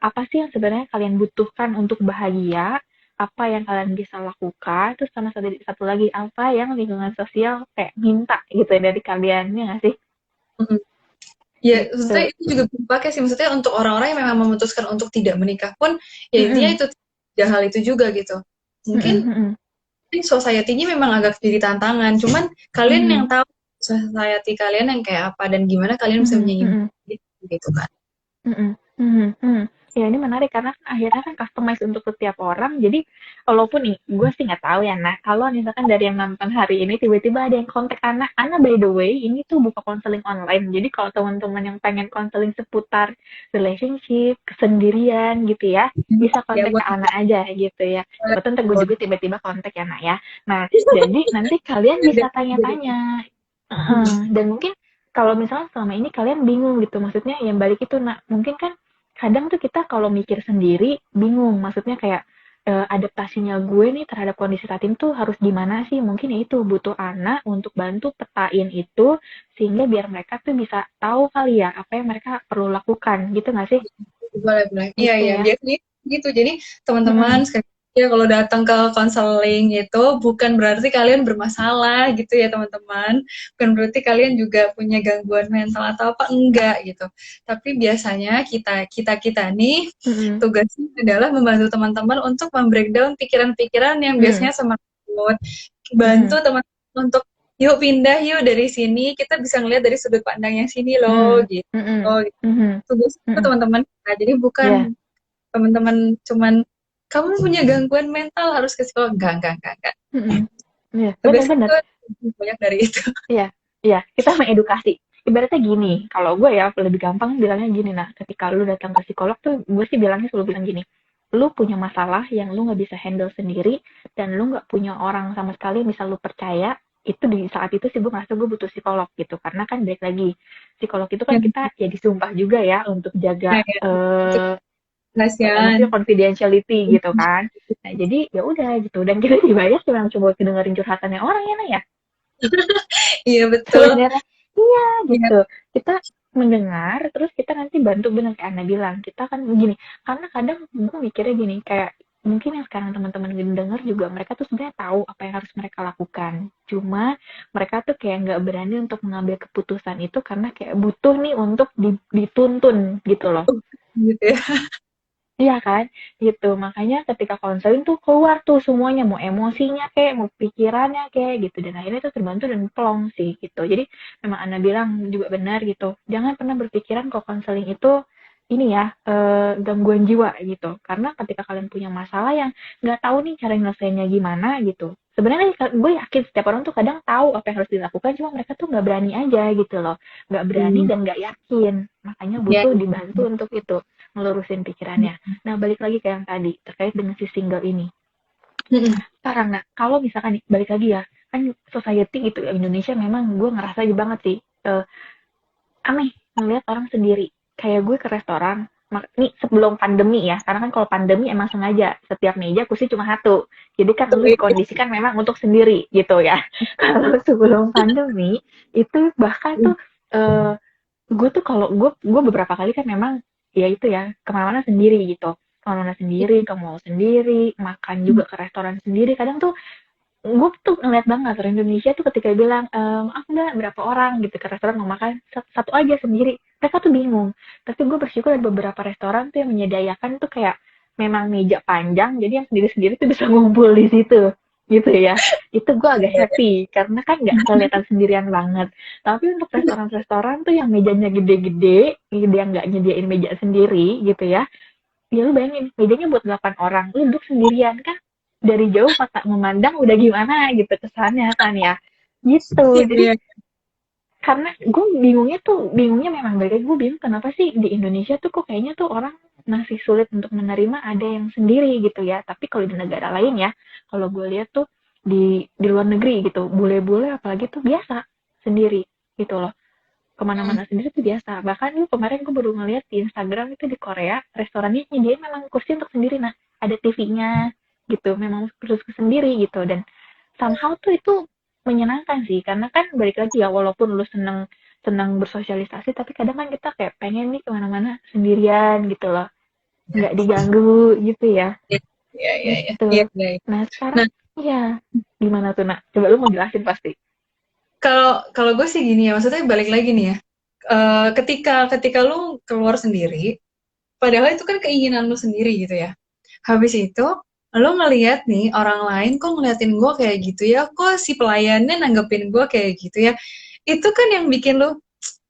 apa sih yang sebenarnya kalian butuhkan untuk bahagia apa yang kalian bisa lakukan terus sama satu lagi apa yang lingkungan sosial kayak minta gitu ya dari kalian ya nggak sih Ya, maksudnya itu juga dipakai sih. Maksudnya untuk orang-orang yang memang memutuskan untuk tidak menikah pun, ya intinya itu tiga hal itu juga gitu. Mungkin society-nya memang agak jadi tantangan. Cuman kalian yang tahu society kalian yang kayak apa dan gimana kalian bisa menyeimbangkan gitu kan. Ya ini menarik karena kan akhirnya kan customize untuk setiap orang. Jadi walaupun nih gue sih nggak tahu ya nah kalau misalkan dari yang nonton hari ini tiba-tiba ada yang kontak Ana by the way ini tuh buka konseling online. Jadi kalau teman-teman yang pengen konseling seputar relationship, kesendirian gitu ya bisa kontak ke Ana aja gitu ya. Betul ntar gue juga tiba-tiba kontak ya Nak ya. Nah jadi nanti kalian bisa tanya-tanya dan mungkin kalau misalnya selama ini kalian bingung gitu maksudnya yang balik itu nak mungkin kan kadang tuh kita kalau mikir sendiri bingung maksudnya kayak adaptasinya gue nih terhadap kondisi saat ini tuh harus gimana sih mungkin ya itu butuh anak untuk bantu petain itu sehingga biar mereka tuh bisa tahu kali ya apa yang mereka perlu lakukan gitu nggak sih? Boleh. Iya, biasanya gitu. Jadi teman-teman ya kalau datang ke konseling itu bukan berarti kalian bermasalah gitu ya teman-teman. Bukan berarti kalian juga punya gangguan mental atau apa enggak gitu. Tapi biasanya kita nih tugasnya adalah membantu teman-teman untuk membreakdown pikiran-pikiran yang biasanya semangat. Bantu teman-teman untuk yuk pindah yuk dari sini kita bisa ngeliat dari sudut pandang yang sini loh gitu. Tugas itu teman-teman. Nah, jadi bukan teman-teman cuman kamu punya gangguan mental harus ke psikolog enggak. Iya, benar-benar. Banyak dari itu. Iya, kita mengedukasi. Ibaratnya gini, kalau gue ya lebih gampang bilangnya gini, nah ketika lu datang ke psikolog tuh gue sih bilangnya selalu bilang gini, lu punya masalah yang lu nggak bisa handle sendiri dan lu nggak punya orang sama sekali yang bisa lu percaya, itu di saat itu sih gue ngerasa gue butuh psikolog gitu, karena kan balik lagi, psikolog itu kan kita ya disumpah juga ya untuk jaga maksudnya confidentiality gitu kan. Nah jadi ya udah gitu dan kita dibayar cuma coba dengerin curhatannya orang ya Nah ya. Iya betul. Sebenarnya iya gitu. Kita mendengar terus kita nanti bantu benar kayak Anda bilang. Kita kan gini karena kadang gue mikirnya gini kayak mungkin yang sekarang teman-teman dengar juga mereka tuh sebenarnya tahu apa yang harus mereka lakukan. Cuma mereka tuh kayak nggak berani untuk mengambil keputusan itu karena kayak butuh nih untuk dituntun gitu loh. Gitu ya. Iya kan? Gitu. Makanya ketika konseling tuh keluar tuh semuanya, mau emosinya kayak, mau pikirannya kayak gitu. Dan akhirnya itu terbantu dan plong sih gitu. Jadi memang Anda bilang juga benar gitu. Jangan pernah berpikiran kalau konseling itu ini ya, gangguan jiwa gitu. Karena ketika kalian punya masalah yang nggak tahu nih cara nyelesainnya gimana gitu. Sebenarnya gue yakin setiap orang tuh kadang tahu apa yang harus dilakukan, cuma mereka tuh nggak berani aja gitu loh. Nggak berani dan nggak yakin. Makanya Ya. butuh dibantu untuk itu, ngelurusin pikirannya. Nah, balik lagi ke yang tadi, terkait dengan si single ini. Sekarang, nah, kalau misalkan nih, balik lagi ya, kan society gitu ya, Indonesia memang gue ngerasa banget sih, aneh ngelihat orang sendiri. Kayak gue ke restoran, nih sebelum pandemi ya, karena kan kalau pandemi emang sengaja, setiap meja kursi cuma satu. Jadi kan lu dikondisikan memang untuk sendiri gitu ya. Kalau sebelum pandemi, itu bahkan tuh, gue tuh kalau gue beberapa kali kan memang ya itu ya kemana-mana sendiri gitu, kemana-mana sendiri, ke mall sendiri, makan juga ke restoran sendiri. Kadang tuh gue tuh ngeliat banget orang Indonesia tuh ketika bilang maaf mbak berapa orang gitu ke restoran mau makan satu aja sendiri, mereka tuh bingung. Tapi gue bersyukur ada beberapa restoran tuh yang menyediakan tuh kayak memang meja panjang, jadi yang sendiri-sendiri tuh bisa ngumpul di situ gitu ya. Itu gue agak happy karena kan nggak kelihatan sendirian banget. Tapi untuk restoran-restoran tuh yang mejanya gede-gede, yang nggak nyediain meja sendiri gitu ya lu bayangin mejanya buat 8 orang, lu duduk sendirian kan, dari jauh mata memandang udah gimana gitu kesannya kan ya, gitu. Jadi Iya. karena gue bingungnya memang dari gue bingung kenapa sih di Indonesia tuh kok kayaknya tuh orang masih sulit untuk menerima ada yang sendiri gitu ya. Tapi kalau di negara lain ya, kalau gue lihat tuh di luar negeri gitu, bule-bule apalagi tuh biasa sendiri gitu loh, kemana-mana sendiri tuh biasa. Bahkan nih kemarin gue baru ngeliat di Instagram itu di Korea, restorannya nyediain memang kursi untuk sendiri. Nah, ada TV-nya gitu, memang khusus sendiri gitu. Dan somehow tuh itu menyenangkan sih, karena kan balik lagi ya, walaupun lu seneng senang bersosialisasi, tapi kadang kan kita kayak pengen nih kemana-mana sendirian gitu loh, nggak diganggu gitu ya, Iya, iya, iya, iya. gitu. Iya, iya. Nah sekarang, Nah, ya gimana tuh nak? Coba lu mau jelasin pasti. kalau kalau gue sih gini ya, maksudnya balik lagi nih ya. Ketika ketika lu keluar sendiri, padahal itu kan keinginan lu sendiri gitu ya. Habis itu, lu ngeliat nih orang lain kok ngeliatin gue kayak gitu ya, kok si pelayannya nanggepin gue kayak gitu ya. Itu kan yang bikin lu,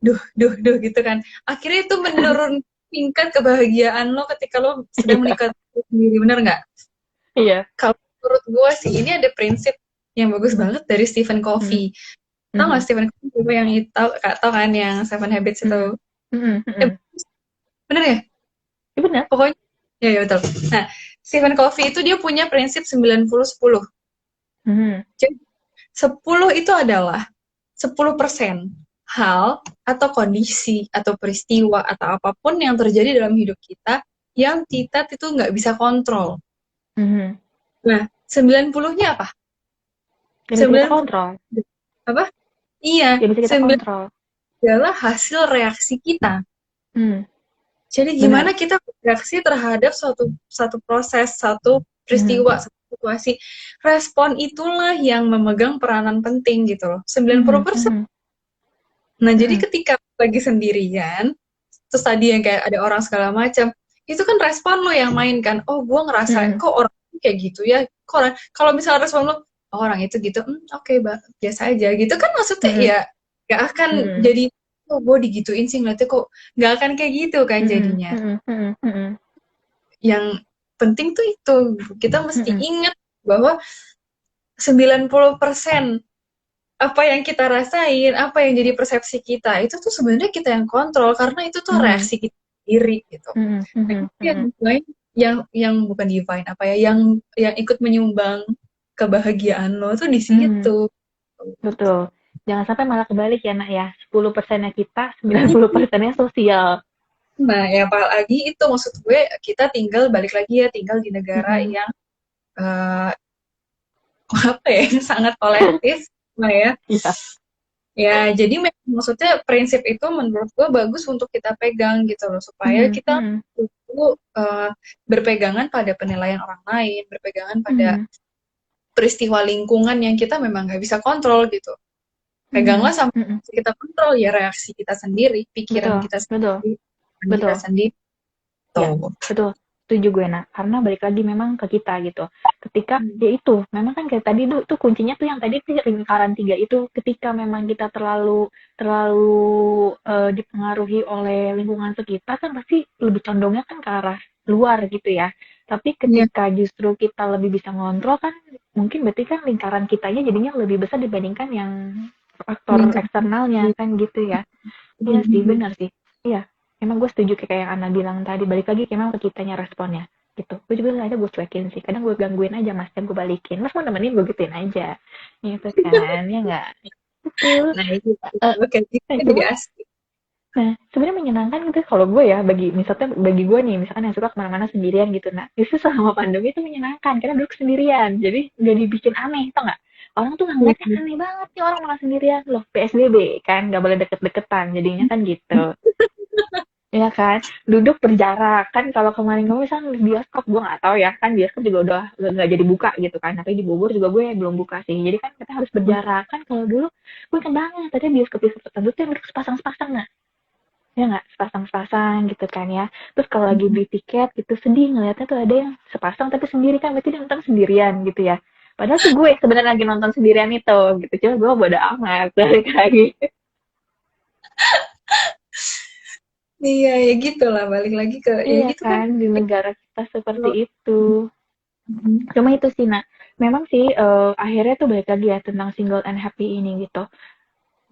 duh, duh, duh gitu kan. Akhirnya itu menurun tingkat kebahagiaan lo ketika lo sedang Iya, menikah sendiri, bener nggak? iya. Kalau menurut gue sih, ini ada prinsip yang bagus banget dari Stephen Mhm, Covey. Tau nggak mhm, Stephen Covey itu yang itu, tau kan yang Seven Habits itu? mhm, mhm, Eh, mhm. bener ya? Iya benar. Pokoknya, ya, ya betul. Nah, Stephen Covey itu dia punya prinsip 90-10. Mhm, Jadi 10 itu adalah 10% hal atau kondisi atau peristiwa atau apapun yang terjadi dalam hidup kita yang kita itu nggak bisa kontrol. mhm. Nah, 90-nya apa? Yang bisa kita 90 kontrol, apa? Iya, yang bisa kita 9 kontrol. adalah hasil reaksi kita. Hmm, Jadi gimana benar. kita bereaksi terhadap suatu satu proses, satu Mhm, peristiwa, satu situasi. Respon itulah yang memegang peranan penting gitu loh. 90%. mhm, Nah, jadi mhm, ketika lagi sendirian, terus tadi yang kayak ada orang segala macam, itu kan respon lo yang main kan. Oh, gue ngerasa mhm, kok orang kayak gitu ya. Kok orang, kalau misalnya respon lo, oh, orang itu gitu, oke, biasa aja gitu kan, maksudnya mhm, ya gak akan mhm, jadi, oh, gue digituin sih ngeliatnya kok gak akan kayak gitu kan mhm, jadinya. mhm, mhm, mhm, Yang penting tuh itu, kita mesti mhm, ingat bahwa 90% apa yang kita rasain, apa yang jadi persepsi kita, itu tuh sebenarnya kita yang kontrol karena itu tuh mhm, reaksi kita sendiri gitu. mhm, Nah, mhm, itu yang mhm. divine, yang bukan divine apa ya, yang ikut menyumbang kebahagiaan lo tuh di Mhm, situ. betul. Jangan sampai malah kebalik ya, Nak ya. 10%-nya kita, 90%-nya sosial. Nah, ya apalagi itu maksud gue kita tinggal balik lagi ya, tinggal di negara Mhm, yang eh, apa ya, yang sangat kolektif, nah ya. iya. Ya, jadi maksudnya prinsip itu menurut gue bagus untuk kita pegang gitu loh, supaya Mhm, kita mhm, selalu berpegangan pada penilaian orang lain, berpegangan pada Hmm, peristiwa lingkungan yang kita memang nggak bisa kontrol gitu. hmm, Peganglah sama hmm, yang bisa kita kontrol ya reaksi kita sendiri, pikiran betul, kita betul, sendiri, pikiran kita betul. sendiri. Ya, Tuh. betul. Setuju gue, Nak. Karena balik lagi memang ke kita gitu. Ketika, Hmm. ya itu, memang kan kayak tadi tuh kuncinya tuh yang tadi tuh lingkaran tiga itu, ketika memang kita terlalu terlalu dipengaruhi oleh lingkungan sekitar kan pasti lebih condongnya kan ke arah luar gitu ya. Tapi Iya. ketika justru kita lebih bisa ngontrol kan, mungkin berarti kan lingkaran kitanya jadinya lebih besar dibandingkan yang faktor Lingkaran. eksternalnya kan gitu ya. Iya sih, Hmm. benar sih. Iya, emang gue setuju kayak yang Ana bilang tadi, balik lagi emang ke kitanya responnya, gitu. Gue juga nggak ada gue cuekin sih, kadang gue gangguin aja masnya gue balikin, mas mau nemenin gue gituin aja, gitu kan, ya nggak? Betul. Nah, itu Eh, oke, itu nah, kan jadi cuma, asik. nah, sebenarnya menyenangkan gitu kalau gue ya, misalnya bagi gue nih, misalkan yang suka kemana-mana sendirian gitu, nah, justru selama pandemi itu menyenangkan, karena duduk sendirian, jadi nggak dibikin aneh, tau nggak? Orang tuh nggak ngeliatnya Hmm. aneh banget nih orang malah sendirian loh PSBB kan nggak boleh deket-deketan jadinya kan gitu. Iya kan, duduk berjarak kan kalau kemarin-kemarin misalnya di bioskop gue nggak tahu ya kan bioskop juga udah nggak jadi buka gitu kan tapi di Bogor juga gue belum buka sih jadi kan kita harus berjarak kan kalau dulu gue kan banget tadi bioskop bioskop tertentu tuh yang duduk sepasang-sepasang nah ya nggak sepasang-sepasang gitu kan ya terus kalau lagi beli tiket gitu sedih ngeliatnya tuh ada yang sepasang tapi sendiri kan berarti dia nonton sendirian gitu ya padahal sih gue sebenarnya lagi nonton sendirian itu gitu cuma gue bodo amat balik lagi. Iya, ya gitu lah. Balik lagi ke, ya Iya gitu kan. kan di negara kita seperti Kalau- itu. Mhm. Cuma itu sih, Nak. Memang sih akhirnya tuh balik lagi ya tentang single and happy ini gitu.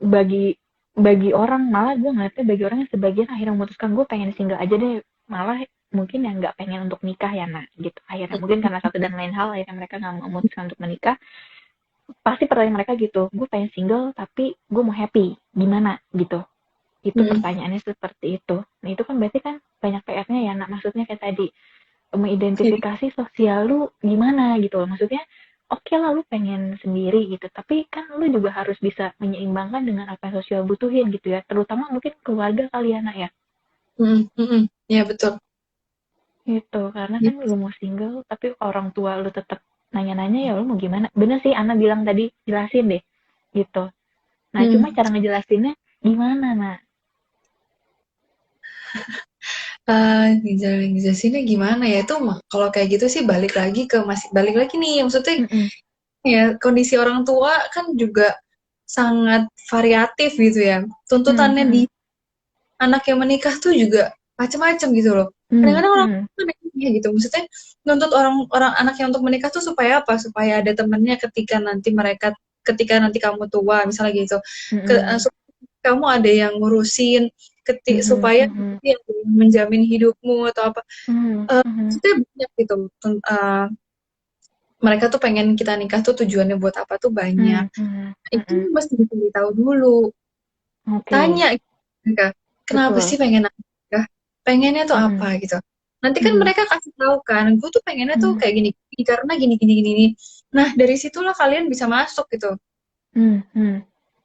Bagi bagi orang malah gue ngeliatnya bagi orang yang sebagian akhirnya memutuskan gue pengen single aja deh. Malah mungkin yang nggak pengen untuk nikah ya nak gitu. Akhirnya mungkin karena satu dan lain hal akhirnya mereka nggak memutuskan untuk menikah. Pasti pertanyaan mereka gitu. Gue pengen single tapi gue mau happy. Gimana gitu. Itu Mhm. pertanyaannya seperti itu. Nah itu kan berarti kan banyak PR-nya ya nak. Maksudnya kayak tadi Iya. mengidentifikasi sosial lu gimana gitu loh. Maksudnya oke lah lu pengen sendiri gitu, tapi kan lu juga harus bisa menyeimbangkan dengan apa yang sosial butuhin gitu ya. Terutama mungkin keluarga kali ya, Nak ya. Mhm. Mhm. Ya betul. Gitu, karena kan Gitu. lu mau single tapi orang tua lu tetap nanya-nanya ya lu mau gimana. Bener sih Ana bilang tadi, jelasin deh gitu. Nah, cuma Hmm. cara ngejelasinnya gimana, Nak? Ngejelasinnya gimana ya itu mah kalau kayak gitu sih balik lagi ke masih balik lagi nih maksudnya Mm-mm. ya kondisi orang tua kan juga sangat variatif gitu ya tuntutannya di Mm-mm. anak yang menikah tuh juga macam-macam gitu loh kadang-kadang orang Mm-mm. tua ya gitu maksudnya nuntut orang-orang anak yang untuk menikah tuh supaya apa supaya ada temennya ketika nanti kamu tua misalnya gitu Mm-mm. supaya kamu ada yang ngurusin Mm-mm. supaya Mm-mm. nanti ada yang menjamin hidupmu atau apa. Mm-mm. Mm-mm. Maksudnya banyak gitu. Mereka tuh pengen kita nikah tuh tujuannya buat apa tuh banyak. Mm-mm. Itu Mm-mm. mesti dicari tahu dulu. Oke, Tanya mereka, kenapa betul. sih pengen nikah? Pengennya tuh apa Mm-mm. gitu. Nanti kan Mm-mm. mereka kasih tahu kan, gue tuh pengennya tuh Mm-mm. kayak gini, gini karena gini gini gini. Gini. Nah dari situlah kalian bisa masuk gitu. Mm-mm.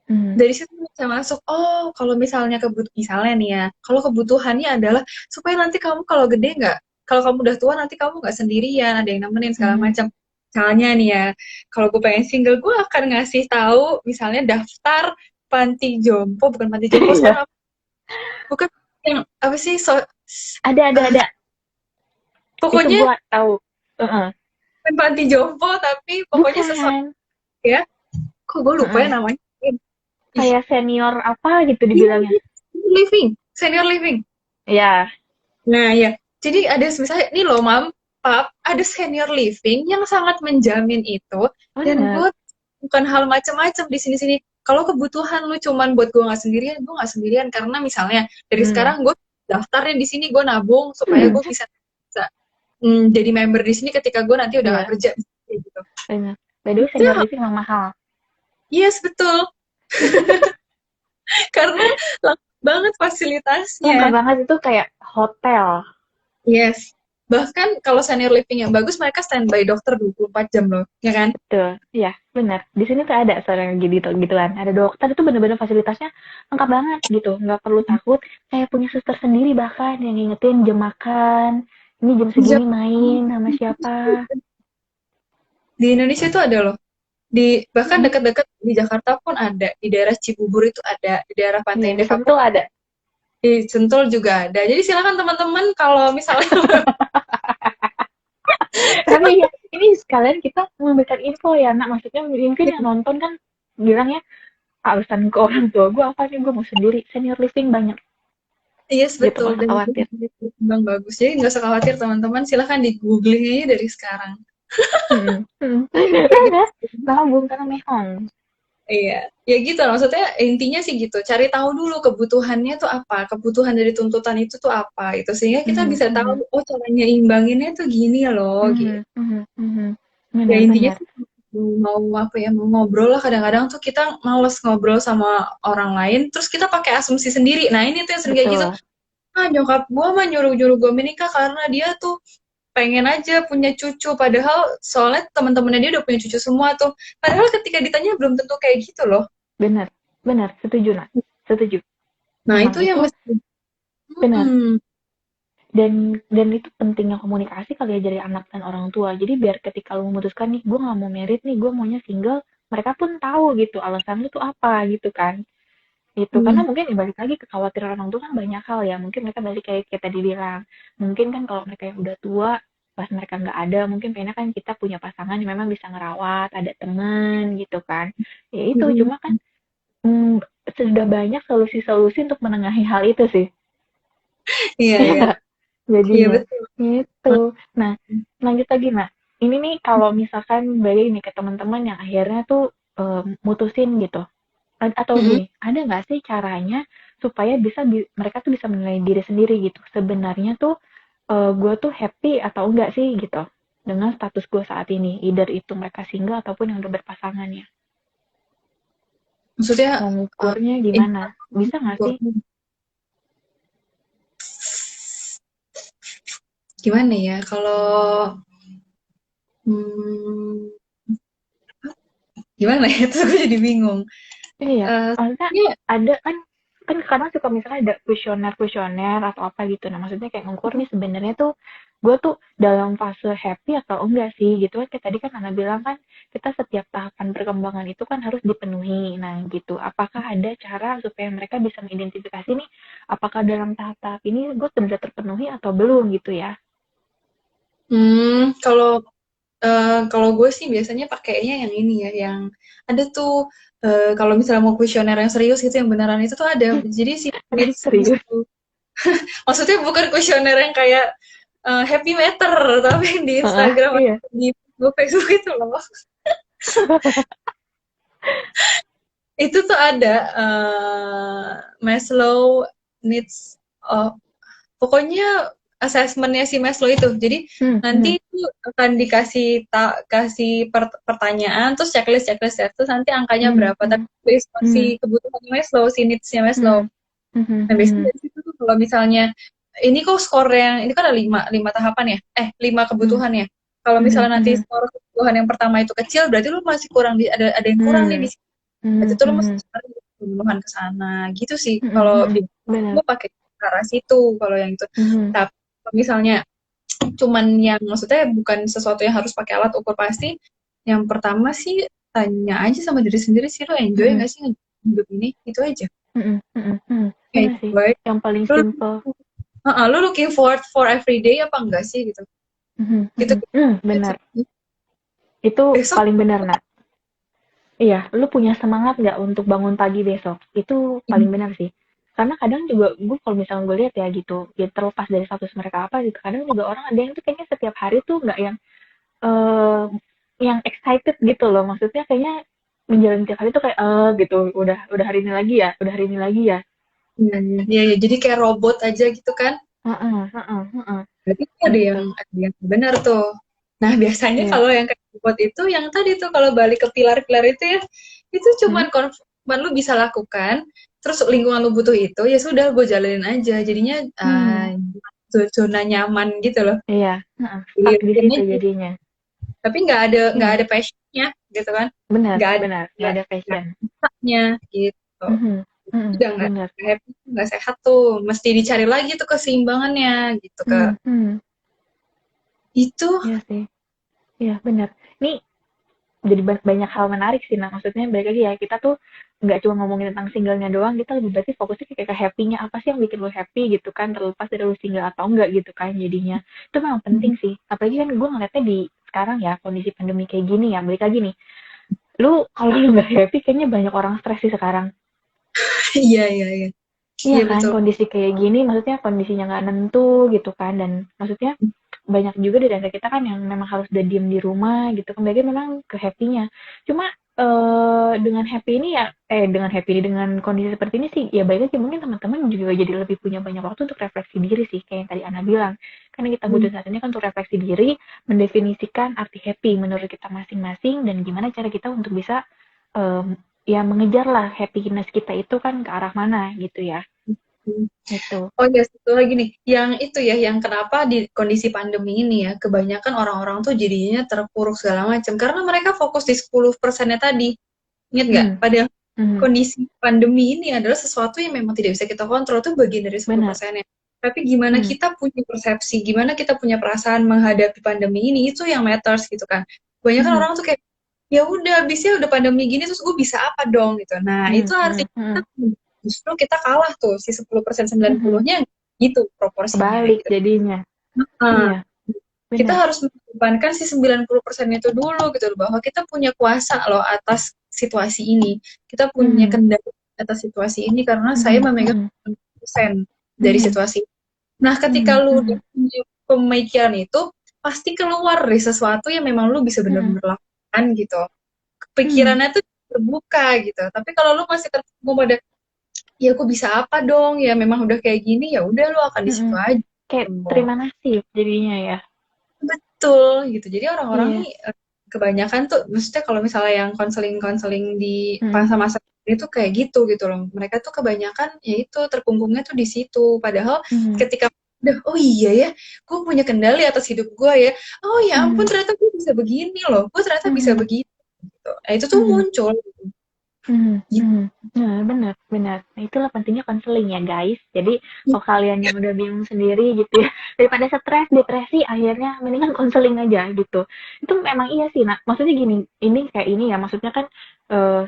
Mm-mm. Dari situ bisa masuk. Oh kalau misalnya misalnya nih ya, kalau kebutuhannya adalah supaya nanti kamu kalau gede nggak, kalau kamu udah tua nanti kamu nggak sendirian, ada yang nemenin segala Mm-mm. macam. Misalnya nih ya, kalau gue pengen single, gue akan ngasih tahu misalnya daftar panti jompo, bukan panti jompo Iya, sekarang, bukan yang apa sih ada. eh, Itu pokoknya gua tahu. Heeh. bukan panti jompo tapi pokoknya sesuatu Bukan. ya. Kok gue lupa ya Heeh. namanya? Ih, Kayak senior apa gitu iya, dibilangnya. iya. Senior living. Iya, Nah, ya. Jadi ada misalnya nih loh, Mam, Pap, ada senior living yang sangat menjamin itu dan bener. gue bukan hal macam-macam di sini-sini. Kalau kebutuhan lu cuman buat gue nggak sendirian karena misalnya dari Hmm. sekarang gue daftarnya di sini gue nabung supaya gue bisa jadi member di sini ketika gue nanti udah nggak Iya, kerja gitu. bener. By the way, Itu senior living memang mahal. yes betul karena lengkap banget fasilitasnya. Lengkap banget itu kayak hotel. Yes. Bahkan kalau senior living yang bagus, mereka standby dokter 24 jam loh, ya kan? Betul, iya, benar. Di sini tuh ada seorang gituan. Ada dokter itu bener-bener fasilitasnya lengkap banget gitu. Nggak perlu takut. Kayak punya suster sendiri bahkan yang ngingetin jam makan. Ini jam segini main sama siapa. Di Indonesia tuh ada loh. Bahkan Mm-mm. dekat-dekat di Jakarta pun ada, di daerah Cibubur itu ada, di daerah Iya, Pantai di Indah Kapuk, Sentul ada. di Sentul juga ada. Jadi silakan teman-teman kalau misalnya Tapi ya, ini sekalian kita memberikan info ya, nak. Maksudnya mungkin yang nonton kan bilang ya, alasan ke orang tua gue apa nih, gue mau sendiri. Senior living banyak yes gitu, betul nggak usah dan itu khawatir. bang bagus. Jadi nggak usah khawatir teman-teman, silakan di googling aja dari sekarang. Mm-mm. Mm. Kayak gitu. Ada, nabung karena mehong. Iya, ya gitu lah. Maksudnya intinya sih gitu. Cari tahu dulu kebutuhannya tuh apa, kebutuhan dari tuntutan itu tuh apa, itu sehingga kita Mhm, bisa tahu, mhm, oh caranya imbanginnya tuh gini loh, gitu. mhm, mhm, mhm. Ya Benar, intinya benar. sih mau apa ya, mau ngobrol lah. Kadang-kadang tuh kita males ngobrol sama orang lain, terus kita pakai asumsi sendiri. Nah ini tuh yang sering kayak gitu. Betul. Nyokap gua mah nyuruh-nyuruh gua menikah karena dia tuh pengen aja punya cucu, padahal soalnya teman-temannya dia udah punya cucu semua tuh. Padahal ketika ditanya belum tentu kayak gitu loh. Benar, benar. Setuju, nak. Setuju. Nah Memang itu yang itu mesti. benar. Hmm, Dan itu pentingnya komunikasi kali ya dari anak dan orang tua. Jadi biar ketika lu memutuskan nih, gue nggak mau merit nih, gue maunya single, mereka pun tahu gitu alasan lu tuh apa gitu kan. Itu karena hmm, mungkin ya balik lagi kekhawatiran orang tua kan banyak hal ya, mungkin mereka balik kayak kita dibilang, mungkin kan kalau mereka yang udah tua pas mereka nggak ada mungkin pengennya kan kita punya pasangan yang memang bisa ngerawat, ada teman gitu kan, ya itu hmm. cuma kan hmm, sudah banyak solusi-solusi untuk menengahi hal itu sih. Iya iya iya Jadinya betul. gitu. Nah, lanjut lagi, Nak. Ini nih kalau misalkan balik nih ke teman-teman yang akhirnya tuh mutusin gitu. Atau Mm-mm. gini, ada nggak sih caranya supaya mereka tuh bisa menilai diri sendiri gitu. Sebenarnya tuh gue tuh happy atau enggak sih gitu dengan status gue saat ini. Either itu mereka single ataupun yang udah berpasangan ya. Maksudnya Mau uh, ngukurnya ini gimana? Bisa nggak sih? gimana ya kalau hmm, gimana ya terus gue jadi bingung. Iya, Eh, maksudnya ini ada kan kan kadang suka misalnya ada kuesioner-kuesioner atau apa gitu. Nah, maksudnya kayak ngukur nih sebenarnya tuh gue tuh dalam fase happy atau enggak sih gitu kan. Kayak tadi kan Ana bilang kan kita setiap tahapan perkembangan itu kan harus dipenuhi. Nah, gitu. Apakah ada cara supaya mereka bisa mengidentifikasi nih apakah dalam tahap-tahap ini gue sudah terpenuhi atau belum gitu ya? kalau kalau gue sih biasanya pakainya yang ini ya, yang ada tuh kalau misalnya mau kuesioner yang serius gitu, yang beneran itu tuh ada. Jadi si needs Serius. maksudnya bukan kuesioner yang kayak happy meter, tapi yang di Heeh, Instagram iya. atau di Facebook itu loh. Itu tuh ada Maslow needs pokoknya asesmennya si Maslow itu. Jadi Hmm, hmm, nanti itu akan dikasih kasih pertanyaan, terus checklist terus nanti angkanya hmm, berapa. Tapi hmm, based on hmm, si kebutuhan Maslow, si needs-nya Maslow. hmm, hmm, hmm, Nah biasanya hmm, dari situ tuh kalau misalnya ini kok skor yang ini kan ada lima tahapan ya, 5 kebutuhan ya. Kalau hmm, misalnya nanti hmm, skor kebutuhan yang pertama itu kecil, berarti lu masih kurang ada yang kurang nih di hmm, sini. Berarti hmm, tuh lu mesti hmm, cari pemenuhan ke sana gitu sih. mhm, Kalau mhm, bener, gue pakai cara situ kalau yang itu. mhm, Tapi kalau misalnya cuman yang maksudnya bukan sesuatu yang harus pakai alat ukur pasti. Yang pertama sih tanya aja sama diri sendiri sih, lo enjoy mhm, nggak sih hidup ini? Itu aja. mhm, mhm, mhm, bener sih, Enjoy. yang paling Lu, simple, lu looking forward for every day apa enggak sih gitu? mhm, Gitu. mhm, bener, itu Besok. paling bener, Nak. Iya, lu punya semangat nggak untuk bangun pagi besok? Itu paling benar sih. Karena kadang juga gue kalau misalnya gue lihat ya gitu, ya terlepas dari status mereka apa gitu, kadang juga orang ada yang tuh kayaknya setiap hari tuh nggak eh yang excited gitu loh. Maksudnya kayaknya menjalani tiap hari tuh kayak gitu, udah hari ini lagi ya, udah hari ini lagi ya. Iya, ya, jadi kayak robot aja gitu kan? Heeh, heeh, heeh, Berarti gitu. ada yang benar tuh. Nah, biasanya Iya. kalau yang kayak robot itu, yang tadi tuh kalau balik ke pilar-pilar itu ya, itu Hmm? cuman lu bisa lakukan, terus lingkungan lu butuh itu, ya sudah gue jalanin aja. Jadinya Hmm. zona nyaman gitu loh. Iya, heeh, Di stuck di rutin situ aja. jadinya. Tapi nggak Iya, ada passionnya gitu kan. benar, Nggak ada benar, nggak ada passion. bisanya gitu. Mhm, mhm, Udah nggak benar. happy, nggak sehat tuh. Mesti dicari lagi tuh keseimbangannya gitu Kak. Mhm, mhm, Itu iya sih, iya benar. Ini jadi banyak hal menarik sih. Nah, maksudnya balik lagi ya, kita tuh nggak cuma ngomongin tentang singlenya doang, kita lebih berarti fokusnya kayak ke happy-nya apa sih yang bikin lo happy gitu kan, terlepas dari lo single atau enggak gitu kan jadinya. Itu memang penting sih. Apalagi kan gue ngeliatnya di sekarang ya, kondisi pandemi kayak gini ya, balik lagi nih. Lu kalau lu nggak happy, kayaknya banyak orang stres sih sekarang. iya iya iya. Iya Iya kan, betul. kondisi kayak gini, maksudnya kondisinya nggak nentu gitu kan, dan maksudnya banyak juga dari antara kita kan yang memang harus udah diem di rumah gitu kan, bagi memang ke happy-nya. Cuma dengan happy ini ya, dengan happy ini, dengan kondisi seperti ini sih, ya baik lagi mungkin teman-teman juga jadi lebih punya banyak waktu untuk refleksi diri sih, kayak yang tadi Ana bilang. Karena kita butuh saat ini kan untuk refleksi diri, mendefinisikan arti happy menurut kita masing-masing, dan gimana cara kita untuk bisa em, ya mengejar lah happiness kita itu kan ke arah mana gitu ya. Itu. Oh iya, satu lagi nih, yang itu ya, yang kenapa di kondisi pandemi ini ya, kebanyakan orang-orang tuh jadinya terpuruk segala macam, karena mereka fokus di 10%-nya tadi. Ingat nggak? Hmm, Padahal hmm, kondisi pandemi ini adalah sesuatu yang memang tidak bisa kita kontrol, itu bagian dari benar. 10%-nya. Tapi gimana Hmm, kita punya persepsi, gimana kita punya perasaan menghadapi pandemi ini, itu yang matters gitu kan. Kebanyakan hmm, orang tuh kayak, ya udah, habisnya udah pandemi gini, terus gue bisa apa dong gitu. Nah, hmm, itu hmm, artinya hmm, justru kita kalah tuh, si 10% hmm. 90-nya gitu proporsinya Kebalik gitu. jadinya. Nah, Iya, kita benar. harus mengedepankan si 90% itu dulu gitu loh, bahwa kita punya kuasa loh atas situasi ini. Kita punya Hmm, kendali atas situasi ini karena saya hmm, memegang hmm, 90% dari hmm, situasi. Nah, ketika hmm, lu udah hmm, punya pemikiran itu, pasti keluar dari sesuatu yang memang lu bisa hmm, benar-benar lakukan gitu. hmm, Pikirannya tuh terbuka gitu. Tapi kalau lu masih terpaku pada, ya aku bisa apa dong? Ya memang udah kayak gini, ya udah lu akan di situ hmm. aja. Kayak terima nasib jadinya ya. Betul gitu. Jadi orang-orang Iya. nih kebanyakan tuh, maksudnya kalau misalnya yang konseling-konseling di Hmm, masa-masa itu kayak gitu loh. Mereka tuh kebanyakan ya itu terkungkungnya tuh di situ. Padahal hmm, ketika udah, oh iya ya, gue punya kendali atas hidup gue ya. Oh ya ampun, hmm, ternyata gue bisa begini loh. Gue ternyata bisa hmm, begini. Gitu. Nah, itu tuh hmm. muncul. Mhm, Gitu. mhm. Nah, benar benar. Nah, itulah pentingnya konseling ya, guys. Jadi, kalau kalian yang udah bingung sendiri gitu ya, daripada stres, depresi, akhirnya mendingan konseling aja gitu. Itu memang iya sih, nah, maksudnya gini, ini kayak ini ya, maksudnya kan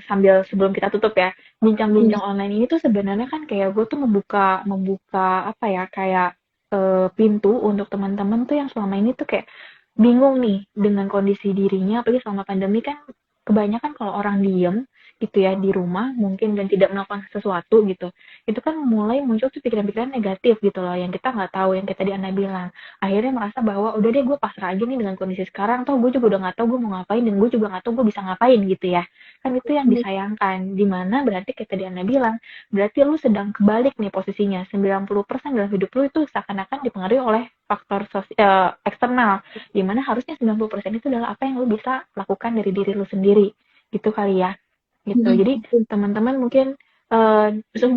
sambil sebelum kita tutup ya, bincang-bincang online ini tuh sebenarnya kan kayak gue tuh membuka membuka apa ya, kayak pintu untuk teman-teman tuh yang selama ini tuh kayak bingung nih dengan kondisi dirinya, apalagi selama pandemi kan kebanyakan kalau orang diem gitu ya di rumah mungkin dan tidak melakukan sesuatu gitu itu kan mulai muncul tuh pikiran-pikiran negatif gitu loh yang kita nggak tahu yang kita tadi Ana bilang akhirnya merasa bahwa udah deh gue pasrah aja nih dengan kondisi sekarang toh gue juga udah nggak tahu gue mau ngapain dan gue juga nggak tahu gue bisa ngapain gitu ya kan itu yang disayangkan dimana berarti kayak tadi Ana bilang berarti lu sedang kebalik nih posisinya 90% dalam hidup lu itu seakan-akan dipengaruhi oleh faktor eksternal dimana harusnya 90% itu adalah apa yang lu bisa lakukan dari diri lu sendiri gitu kali ya gitu. Jadi teman-teman mungkin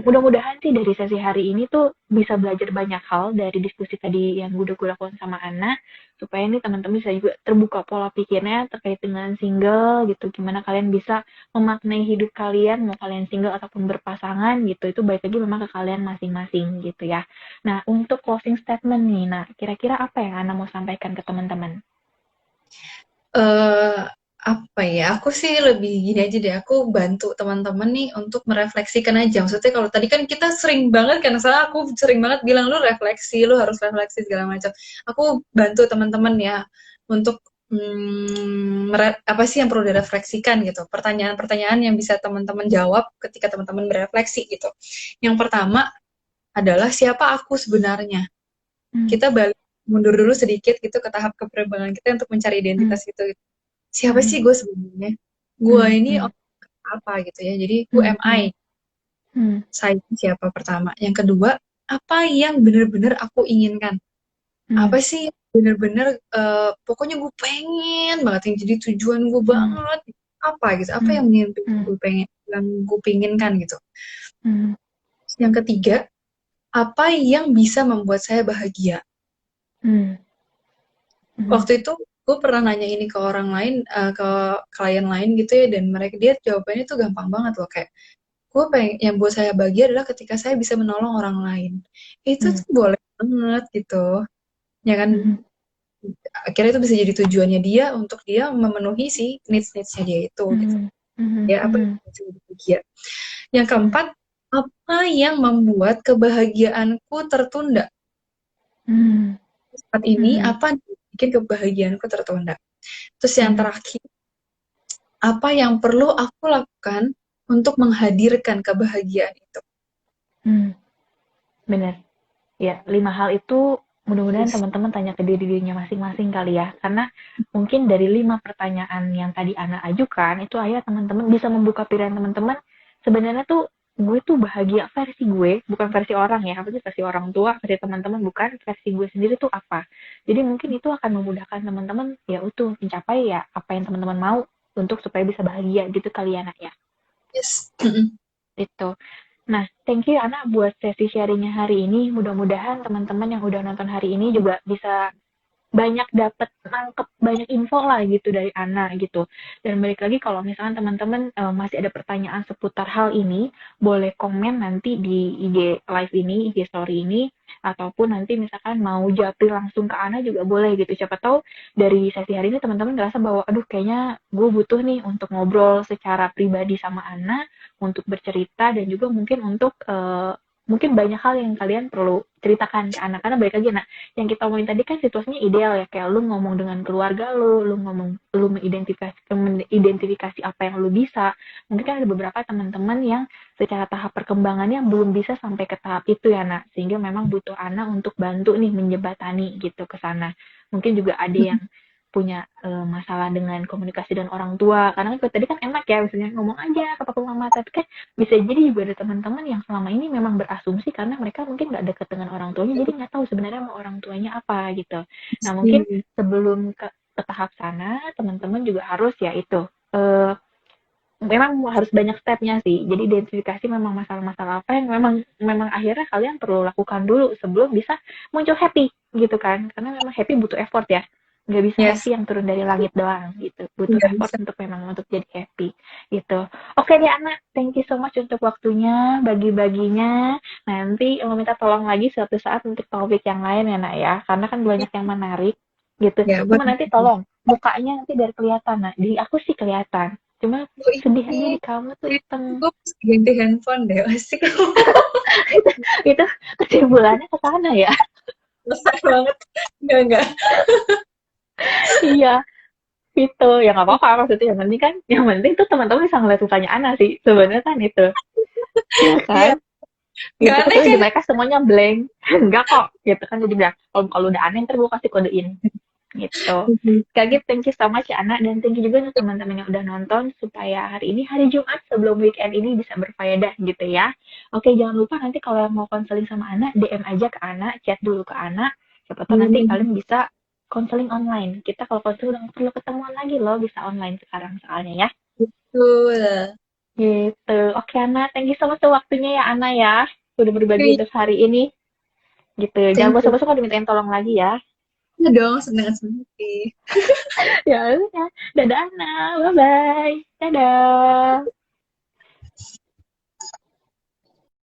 mudah-mudahan sih dari sesi hari ini tuh bisa belajar banyak hal dari diskusi tadi yang udah gue lakukan sama Ana supaya nih teman-teman bisa juga terbuka pola pikirnya terkait dengan single gitu. Gimana kalian bisa memaknai hidup kalian mau kalian single ataupun berpasangan gitu. Itu baik lagi memang ke kalian masing-masing gitu ya. Nah, untuk closing statement nih. Nah, kira-kira apa yang Ana mau sampaikan ke teman-teman? eh apa ya, aku sih lebih gini aja deh, aku bantu teman-teman nih untuk merefleksikan aja. Maksudnya kalau tadi kan kita sering banget kan, salah aku sering banget bilang lu refleksi, lu harus refleksi segala macam. Aku bantu teman-teman ya untuk apa sih yang perlu direfleksikan gitu. Pertanyaan-pertanyaan yang bisa teman-teman jawab ketika teman-teman berefleksi gitu. Yang pertama adalah siapa aku sebenarnya. Hmm, Kita balik mundur dulu sedikit gitu ke tahap kepribadian kita untuk mencari hmm, identitas itu. Siapa hmm, sih gue sebenarnya? Gue hmm, ini hmm, orang apa gitu ya. Jadi who hmm, am hmm, I? hmm, Saya siapa pertama. Yang kedua, apa yang benar-benar aku inginkan? hmm, Apa sih yang benar-benar pokoknya gue pengen banget yang jadi tujuan gue hmm, banget. Apa gitu? Apa hmm, yang hmm, gue pengenkan gitu. hmm. Yang ketiga, apa yang bisa membuat saya bahagia? Hmm. Mhm. Waktu itu gue pernah nanya ini ke orang lain, ke klien lain gitu ya, dan dia jawabannya tuh gampang banget loh, kayak gue pengen yang buat saya bahagia adalah ketika saya bisa menolong orang lain. Itu Hmm. tuh boleh banget gitu, ya kan? Mhm. Akhirnya itu bisa jadi tujuannya dia untuk dia memenuhi si needs-needsnya dia itu gitu. Mhm. Mhm. Ya apa yang Mhm. bisa jadi bahagia. Yang Mhm. keempat, apa yang membuat kebahagiaanku tertunda? Hmm. Saat ini Mhm. apa yang bikin kebahagiaanku tertunda? Terus yang Mhm. terakhir, apa yang perlu aku lakukan untuk menghadirkan kebahagiaan itu? Hmm. Benar. Ya, 5 hal itu mudah-mudahan Yes. teman-teman tanya ke dirinya masing-masing kali ya. Karena mungkin dari 5 pertanyaan yang tadi Ana ajukan, itu ayah teman-teman bisa membuka pilihan teman-teman. Sebenarnya tuh gue tuh bahagia versi gue, bukan versi orang ya, apa sih versi orang tua, versi teman-teman, bukan versi gue sendiri tuh apa. Jadi mungkin itu akan memudahkan teman-teman ya untuk mencapai ya apa yang teman-teman mau untuk supaya bisa bahagia gitu kali ya, Nak ya. Yes. Mm-mm. Itu. Nah, thank you Ana buat sesi sharingnya hari ini. Mudah-mudahan teman-teman yang udah nonton hari ini juga bisa banyak dapat nangkep banyak info lah gitu dari Ana gitu. Dan balik lagi kalau misalkan teman-teman masih ada pertanyaan seputar hal ini, boleh komen nanti di IG live ini, IG story ini, ataupun nanti misalkan mau japri langsung ke Ana juga boleh gitu. Siapa tahu dari sesi hari ini teman-teman ngerasa bahwa aduh kayaknya gue butuh nih untuk ngobrol secara pribadi sama Ana, untuk bercerita dan juga mungkin untuk mungkin banyak hal yang kalian perlu ceritakan ke anak karena balik lagi nah yang kita omongin tadi kan situasinya ideal ya kayak lu ngomong dengan keluarga lu ngomong lu mengidentifikasi apa yang lu bisa mungkin kan ada beberapa teman-teman yang secara tahap perkembangannya belum bisa sampai ke tahap itu ya nak sehingga memang butuh anak untuk bantu nih menjembatani gitu ke sana mungkin juga ada yang punya masalah dengan komunikasi dengan orang tua karena kan tadi kan enak ya misalnya ngomong aja ke papa mama tapi kan bisa jadi juga ada teman-teman yang selama ini memang berasumsi karena mereka mungkin nggak deket dengan orang tuanya jadi nggak tahu sebenarnya mau orang tuanya apa gitu nah mungkin sebelum ke tahap sana teman-teman juga harus ya itu memang harus banyak stepnya sih jadi identifikasi memang masalah-masalah apa yang memang memang akhirnya kalian perlu lakukan dulu sebelum bisa muncul happy gitu kan karena memang happy butuh effort ya nggak bisa Yes. happy yang turun dari langit doang gitu butuh Nggak effort bisa. untuk memang untuk jadi happy gitu oke deh Ana thank you so much untuk waktunya bagi-baginya nanti mau minta tolong lagi suatu saat untuk topik yang lain ya Nak ya karena kan banyak yang menarik gitu Ya, buat cuma nanti tolong mukanya nanti dari kelihatan Nak di aku sih kelihatan cuma oh, sedih aja ini di kamu tuh hitam gue ganti handphone deh, asik. itu kesimpulannya ke sana ya Besar banget. Enggak. iya itu ya nggak apa-apa maksudnya yang penting tuh teman-teman bisa ngeliat mukanya Ana sih sebenarnya kan itu ya kan Iya, nggak gitu aneh kecuali kan? di mereka semuanya blank enggak kok gitu kan jadi bilang kalau udah aneh ntar gue kasih kodein gitu. Sekali lagi thank you so much ya Ana dan thank you juga untuk teman-teman yang udah nonton supaya hari ini hari Jumat sebelum weekend ini bisa berfaedah gitu ya. Oke jangan lupa nanti kalau yang mau konseling sama Ana DM aja ke Ana, chat dulu ke Ana. Siapa tahu nanti kalian bisa konseling online. Kita kalau konseling udah nggak perlu ketemuan lagi loh, bisa online sekarang soalnya ya. Betul. Gitu. Oke Ana, thank you so much waktunya ya Ana ya. Udah berbagi Oke, untuk hari ini. Gitu. Jangan thank you. bosan-bosan kalau dimintain tolong lagi ya. Ya dong, senang-senang. Ya udah. Dadah Ana. Bye-bye. Dadah.